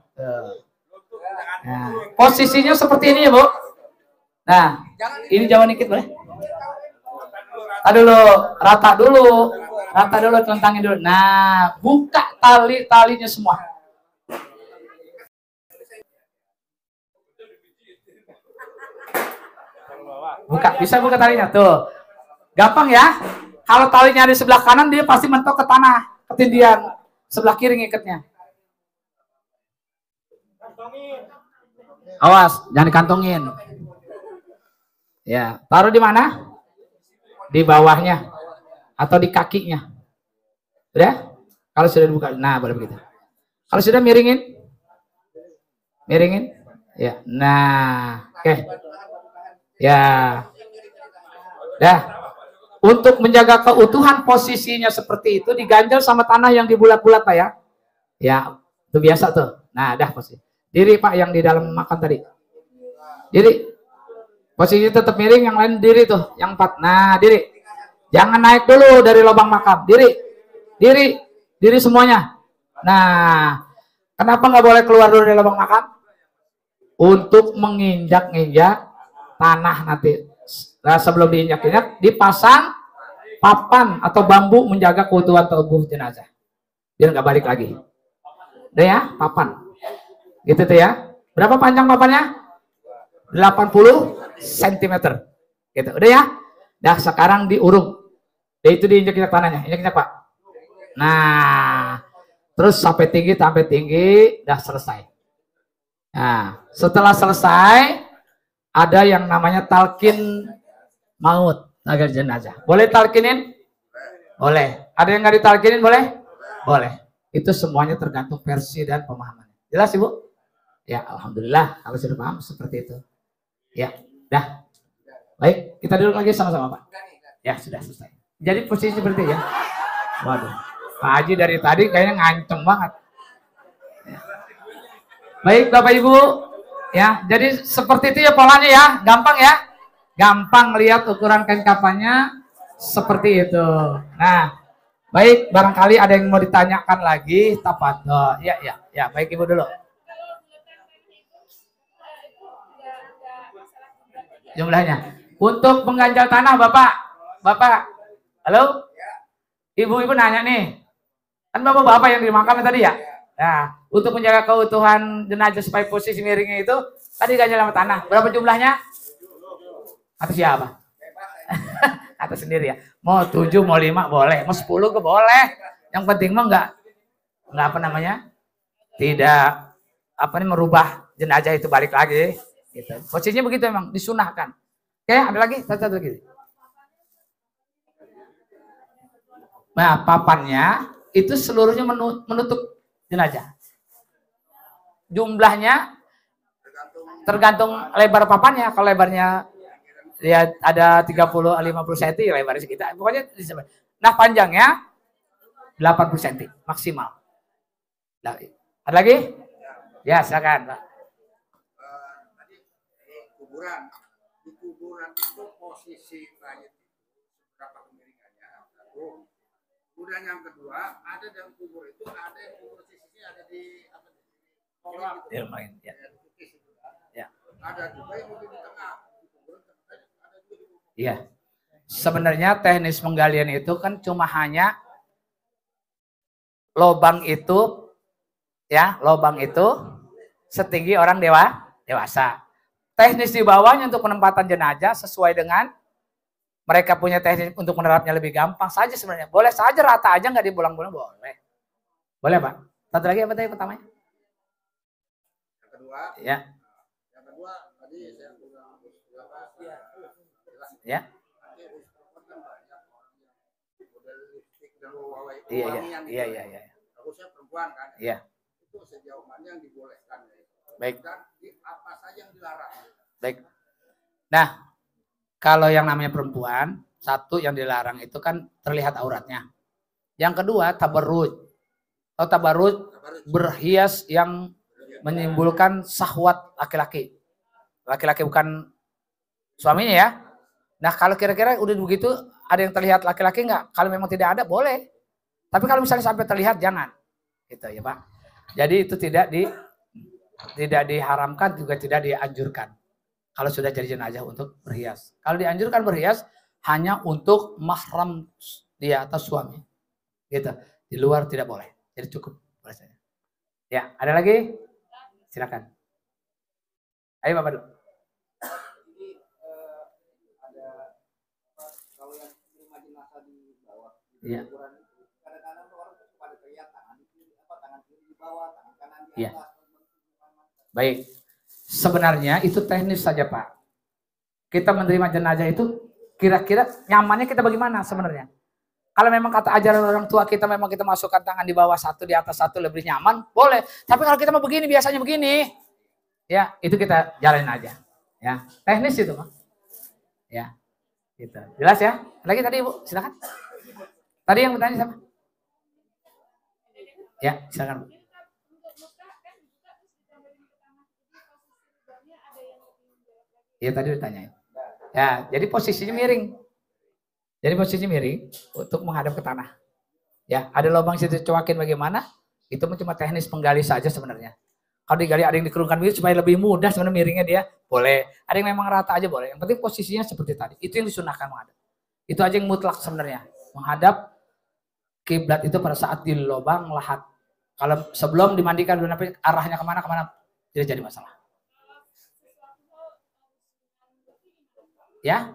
[SPEAKER 1] Nah, posisinya seperti ini ya, Bu. Nah, ini jauh dikit boleh? Rata dulu, telentangin dulu. Nah, buka talinya semua. Bisa buka talinya tuh. Gampang ya. Kalau talinya di sebelah kanan dia pasti mentok ke tanah, ketindihan. Sebelah kiri ngikatnya. Awas, jangan dikantongin. Ya, taruh di mana? Di bawahnya atau di kakinya. Udah? Kalau sudah dibuka, nah boleh begitu. Kalau sudah miringin. Ya, nah, oke. Ya. Dah. Untuk menjaga keutuhan posisinya seperti itu diganjel sama tanah yang dibulat-bulat Pak ya. Ya, itu biasa tuh. Nah, dah posisi. Diri Pak yang di dalam makan tadi. Diri. Posisi tetap miring, yang lain diri tuh, yang 4. Nah, diri. Jangan naik dulu dari lubang makam. Diri semuanya. Nah, kenapa nggak boleh keluar dulu dari lubang makam? Untuk menginjak-injak tanah nanti. Nah, sebelum diinjak-injak, dipasang papan atau bambu menjaga keutuhan tubuh jenazah. Biar nggak balik lagi. Udah ya, papan. Gitu tuh ya. Berapa panjang papannya? 80 cm. Gitu. Udah ya? Dah sekarang diurung. Itu diinjak-injak tanahnya. Injak-injak Pak. Nah, terus sampai tinggi, dah selesai. Nah, setelah selesai, ada yang namanya talqin maut agar jenazah. Boleh talqinin? Boleh. Ada yang nggak ditalqinin boleh? Boleh. Itu semuanya tergantung versi dan pemahaman. Jelas Ibu? Ya, alhamdulillah kalau sudah paham seperti itu. Ya, dah. Baik, kita duduk lagi sama-sama Pak. Ya, sudah selesai. Jadi posisi seperti ya. Waduh, Pak Haji dari tadi kayaknya nganceng banget. Ya. Baik Bapak Ibu, ya. Jadi seperti itu ya polanya ya, gampang ya. Gampang lihat ukuran kain kafannya seperti itu. Nah, baik, barangkali ada yang mau ditanyakan lagi, tafadhol. Ya, baik Ibu dulu. Jumlahnya. Untuk mengganjal tanah Bapak. Halo? Ibu-ibu nanya nih. Kan Bapak yang di makam tadi ya? Nah, untuk menjaga keutuhan jenazah supaya posisi miringnya itu tadi ganjal sama tanah. Berapa jumlahnya? Kata siapa? Kata sendiri ya. Mau 7, mau 5 boleh, mau 10 ke boleh. Yang penting mah enggak apa namanya? Tidak merubah jenazah itu balik lagi gitu. Posisinya begitu emang disunahkan. Oke, ada lagi? Satu lagi. Nah, papannya itu seluruhnya menutup jenazah. Jumlahnya tergantung lebar papannya. Kalau lebarnya ya ada 30-50 cm, lebarnya sekitar. Pokoknya nah panjangnya 80 cm maksimal. Nah, ada lagi? Ya, silakan, Pak.
[SPEAKER 5] Di kuburan itu posisi mayat berapa kemiringannya? Satu. Kemudian yang kedua, ada dalam kubur itu ada yang kubur sisinya ada di apa?
[SPEAKER 1] Ya, main. Ya. Ya.
[SPEAKER 5] Ada juga yang di tengah.
[SPEAKER 1] Iya. sebenarnya teknis penggalian itu kan cuma hanya lubang itu ya, lubang itu setinggi orang dewasa. Teknis di bawahnya untuk penempatan jenazah sesuai dengan mereka punya teknis untuk menerapnya lebih gampang saja sebenarnya. Boleh saja rata aja nggak dibulang-bulang, boleh. Boleh Pak. Satu lagi apa tadi pertamanya?
[SPEAKER 5] Yang kedua.
[SPEAKER 1] Ya.
[SPEAKER 5] Yang kedua tadi saya bilang
[SPEAKER 1] Ya. Iya.
[SPEAKER 5] Harusnya perempuan kan?
[SPEAKER 1] Iya.
[SPEAKER 5] Itu sejauh mana yang dibolehkan?
[SPEAKER 1] Baik.
[SPEAKER 5] Dan apa saja yang dilarang?
[SPEAKER 1] Baik. Nah, kalau yang namanya perempuan, satu yang dilarang itu kan terlihat auratnya. Yang kedua, tabarruj. Atau tabarruj berhias yang menimbulkan syahwat laki-laki. Laki-laki bukan suaminya ya. Nah, kalau kira-kira udah begitu, ada yang terlihat laki-laki nggak? Kalau memang tidak ada, boleh. Tapi kalau misalnya sampai terlihat, jangan. Gitu ya Pak. Jadi itu tidak diharamkan, juga tidak dianjurkan. Kalau sudah jadi jenazah untuk berhias. Kalau dianjurkan berhias, hanya untuk mahram dia atau suami. Gitu. Di luar tidak boleh. Jadi cukup. Ya, ada lagi? Silakan. Ayo Bapak dulu.
[SPEAKER 4] Kalau yang terima jenazah di bawah,
[SPEAKER 1] Iya.
[SPEAKER 4] kadang-kadang orang pada teriak tangan kiri di bawah, tangan kanan di
[SPEAKER 1] Iya.
[SPEAKER 4] atas.
[SPEAKER 1] Baik. Sebenarnya itu teknis saja Pak. Kita menerima jenazah itu kira-kira nyamannya kita bagaimana sebenarnya? Kalau memang kata ajaran orang tua kita memang kita masukkan tangan di bawah satu, di atas satu lebih nyaman, boleh. Tapi kalau kita mau begini, biasanya begini. Ya, itu kita jalanin aja. Ya, teknis itu Pak. Ya. Gitu. Jelas ya? Lagi tadi Ibu, silakan. Tadi yang bertanya siapa? Ya, silakan. Iya tadi ditanyain. Ya, jadi posisinya miring. Jadi posisinya miring untuk menghadap ke tanah. Ya, ada lubang situ coakin bagaimana? Itu cuma teknis penggali saja sebenarnya. Kalau digali ada yang dikerungkan begitu supaya lebih mudah sebenarnya miringnya dia, boleh. Ada yang memang rata aja boleh. Yang penting posisinya seperti tadi. Itu yang disunahkan menghadap. Itu aja yang mutlak sebenarnya. Menghadap kiblat itu pada saat di lubang lahat. Kalau sebelum dimandikan arahnya kemana tidak jadi masalah. Ya?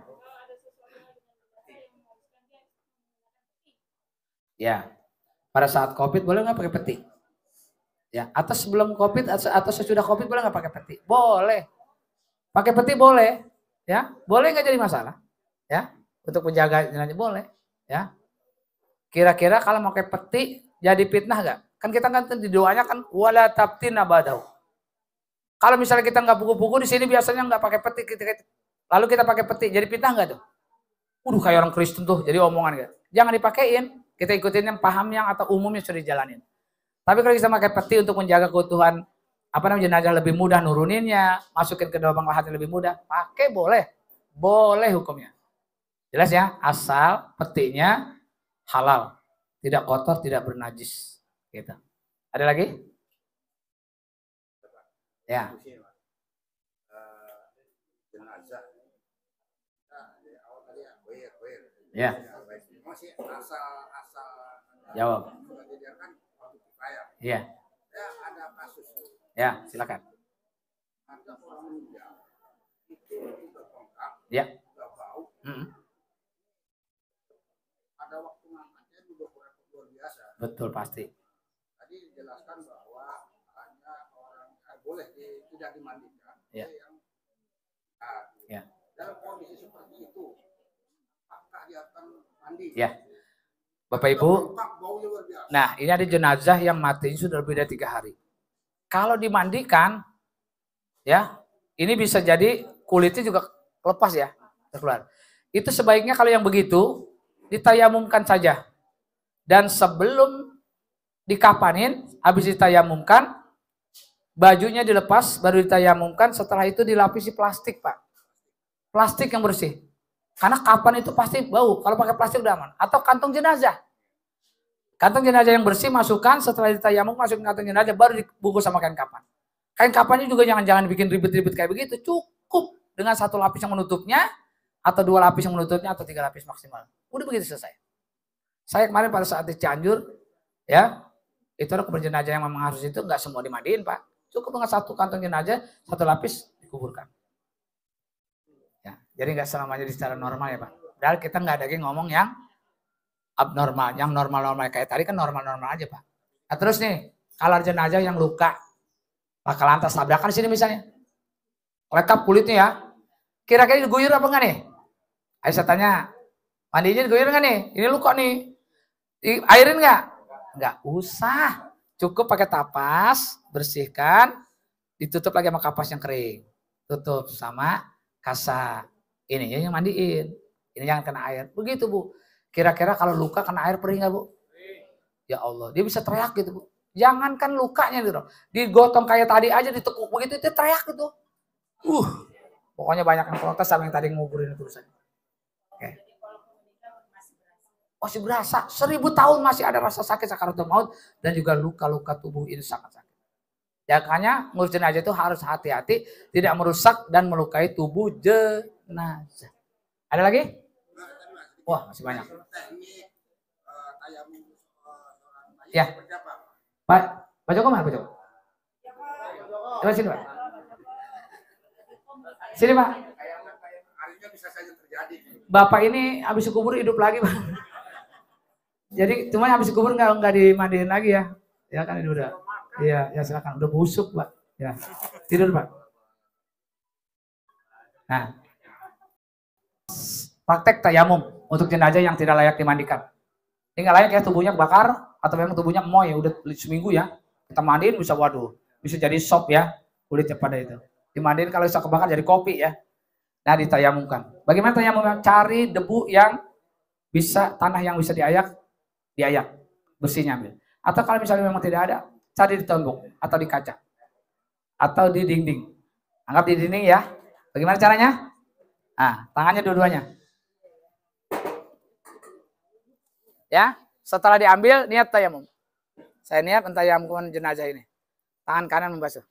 [SPEAKER 1] Ya. Pada saat COVID boleh nggak pakai peti? Ya. Atau sebelum COVID atau sesudah COVID boleh nggak pakai peti? Boleh. Pakai peti boleh. Ya. Boleh nggak jadi masalah? Ya. Untuk menjaga jenazah boleh. Ya. Kira-kira kalau pakai peti jadi fitnah nggak? Kan kita kan di doanya kan wala tabtina badahu. Kalau misalnya kita nggak buku-buku di sini biasanya nggak pakai peti, lalu kita pakai peti, jadi fitnah nggak tuh? Kayak orang Kristen tuh, jadi omongan gitu. Jangan dipakein, kita ikutin yang paham yang atau umumnya sudah dijalanin. Tapi kalau kita pakai peti untuk menjaga keutuhan jenazah lebih mudah nuruninnya, masukin ke lubang lahatnya lebih mudah, pakai boleh hukumnya. Jelas ya, asal petinya halal, tidak kotor, tidak bernajis. Gitu. Ada lagi? Ya.
[SPEAKER 5] Jenazah.
[SPEAKER 1] Ya.
[SPEAKER 5] Masih asal
[SPEAKER 1] Jawab. Iya.
[SPEAKER 5] Ya, ada kasus.
[SPEAKER 1] Ya, silakan.
[SPEAKER 5] Ada orang meninggal itu udah bengkak,
[SPEAKER 1] Ya.
[SPEAKER 5] udah bau. Ada waktu ngangkatnya juga luar biasa.
[SPEAKER 1] Betul pasti.
[SPEAKER 5] Tadi dijelaskan bahwa hanya orang boleh tidak dimandikan.
[SPEAKER 1] Ya. Ya.
[SPEAKER 5] Dalam kondisi seperti itu, apakah dia akan mandi?
[SPEAKER 1] Ya. Bapak Ibu, nah ini ada jenazah yang mati sudah lebih dari 3 hari. Kalau dimandikan, ya ini bisa jadi kulitnya juga lepas ya, keluar. Itu sebaiknya kalau yang begitu ditayamumkan saja. Dan sebelum dikapanin, habis ditayamumkan, bajunya dilepas, baru ditayamumkan. Setelah itu dilapisi plastik Pak, plastik yang bersih. Karena kapan itu pasti bau. Kalau pakai plastik udah aman. Atau kantong jenazah. Kantong jenazah yang bersih masukkan, setelah ditayamum masukin kantong jenazah baru dibungkus sama kain kapan. Kain kapannya juga jangan bikin ribet-ribet kayak begitu. Cukup dengan satu lapis yang menutupnya. atau 2 lapis yang menutupnya atau 3 lapis maksimal. Udah begitu selesai. Saya kemarin pada saat di Cianjur, ya, itu ada kubur jenazah yang memang harus itu nggak semua dimandiin Pak. Cukup dengan 1 kantong jenazah, 1 lapis dikuburkan. Ya, jadi nggak selamanya secara normal ya Pak. Padahal kita nggak ada lagi ngomong yang abnormal, yang normal-normal kayak tadi kan normal-normal aja Pak. Nah, terus nih, kalau jenazah yang luka, laka lantas tabrakan di sini misalnya, lekap kulitnya ya, kira-kira diguyur apa enggak nih? Ayo saya tanya, mandinya diguyur enggak nih? Ini luka nih, airin enggak? Enggak usah, cukup pakai tapas, bersihkan, ditutup lagi sama kapas yang kering, tutup sama kasa, ini yang mandiin, ini jangan kena air, begitu Bu. Kira-kira kalau luka kena air perih nggak Bu? Ya Allah, dia bisa teriak gitu Bu. Jangankan lukanya gitu, digotong kayak tadi aja ditekuk begitu itu teriak gitu. Pokoknya banyak yang protes sama yang tadi nguburin itu urusan. Oke. Masih berasa, 1000 tahun masih ada rasa sakit sakaratul maut dan juga luka-luka tubuh ini sangat sakit. Makanya ngurus jenazah itu harus hati-hati, tidak merusak dan melukai tubuh jenazah. Ada lagi? Wah, masih banyak. Ya. Pak Joko mana Pak Joko? Coba sini Pak. Sini Pak.
[SPEAKER 5] Bisa saja terjadi.
[SPEAKER 1] Bapak ini habis kubur hidup lagi Pak. Jadi cuma habis kubur nggak dimandiin lagi ya. Ya kan ini udah. Iya, ya silakan. Udah busuk Pak. Ya. Tidur Pak. Nah. Praktek tayamum untuk jenazah yang tidak layak dimandikan. Ini nggak layak ya, tubuhnya bakar atau memang tubuhnya moy ya udah seminggu ya. Kita mandiin bisa waduh, bisa jadi sop ya kulitnya pada itu. Dimandiin kalau bisa kebakar jadi kopi ya. Nah ditayamumkan. Bagaimana tayamumnya? Cari debu yang bisa, tanah yang bisa diayak, bersihnya ambil. Atau kalau misalnya memang tidak ada, cari di tembok atau di kaca atau di dinding. Anggap di dinding ya. Bagaimana caranya? Nah, tangannya dua-duanya. Ya, setelah diambil niat tayamum. Saya niat mentayamumkan jenazah ini. Tangan kanan membasuh.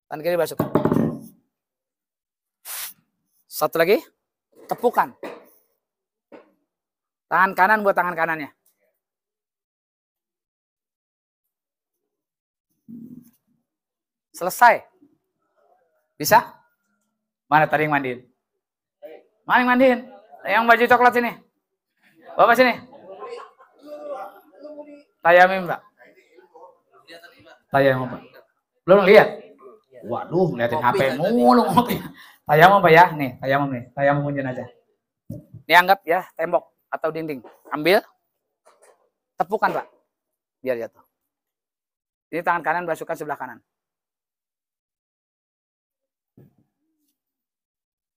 [SPEAKER 1] Tangan kiri basuh. Satu lagi, tepukan. Tangan kanan buat tangan kanannya. Selesai. Bisa? Mana tadi yang mandiin? Mana yang mandiin? Yang baju coklat sini. Bapak sini. Tayamum Pak. Tayamum Pak. Belum lihat? Waduh, ngeliatin HP mulu ngopi. Tayamum Pak ya, nih tayamum nih. Tayamum jenazah. Ini anggap ya tembok atau dinding. Ambil, tepukan Pak. Biar jatuh. Ini tangan kanan basuhkan sebelah kanan.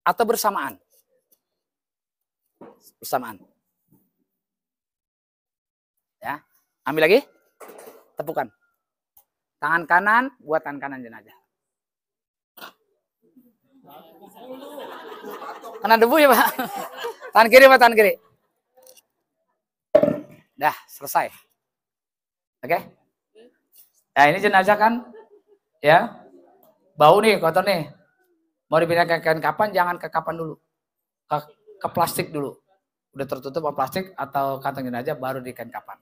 [SPEAKER 1] Atau bersamaan. Bersamaan. Ya, ambil lagi, tepukan. Tangan kanan buat tangan kanan jenazah. Kena debu ya Pak. Tangan kiri Pak, tangan kiri. Dah, selesai. Oke. Nah ini jenazah kan, ya, bau nih, kotor nih. Mau dipindahkan ke kapan, jangan ke kapan dulu. Ke plastik dulu. Udah tertutup sama plastik atau kantong jenazah baru di kain kapan.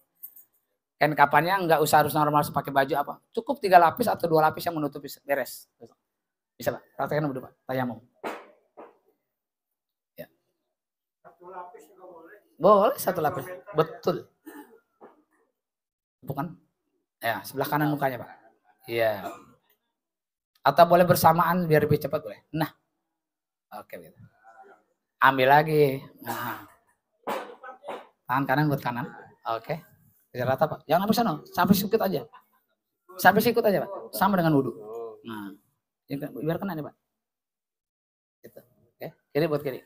[SPEAKER 1] Kain kapannya nggak usah harus normal pakai baju apa. Cukup 3 lapis atau 2 lapis yang menutupi beres. Bisa Pak, praktekkan dulu Pak, tayamum. Ya.
[SPEAKER 5] 1 lapis juga boleh.
[SPEAKER 1] Boleh 1 lapis, betul. Bukan? Ya, sebelah kanan mukanya Pak. Iya. Atau boleh bersamaan biar lebih cepat boleh. Nah, oke gitu. Ambil lagi. Nah. Tangan kanan buat kanan. Oke. Kejar rata Pak. Jangan sampai sana. Sampai sikut aja. Sampai sikut aja Pak. Sama dengan wudhu. Nah. Biar kena nih Pak. Gitu. Oke. Kiri buat kiri.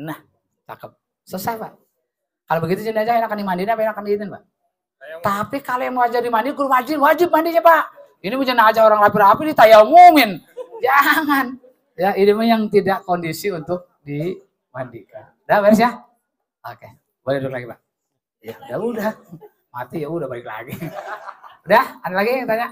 [SPEAKER 1] Nah. Cakep. Selesai Pak. Kalau begitu jenazah enakan dimandiin apa enakan diinin Pak? Tapi kalau yang mau aja dimandiin, wajib mandinya Pak. Ini jenazah orang rapi-rapi ditayamumin. Jangan. Ya, ini yang tidak kondisi untuk dimandikan. Udah beres ya? Oke. Boleh duduk lagi Pak. Ya udah. Mati ya udah balik lagi. Udah, ada lagi yang tanya?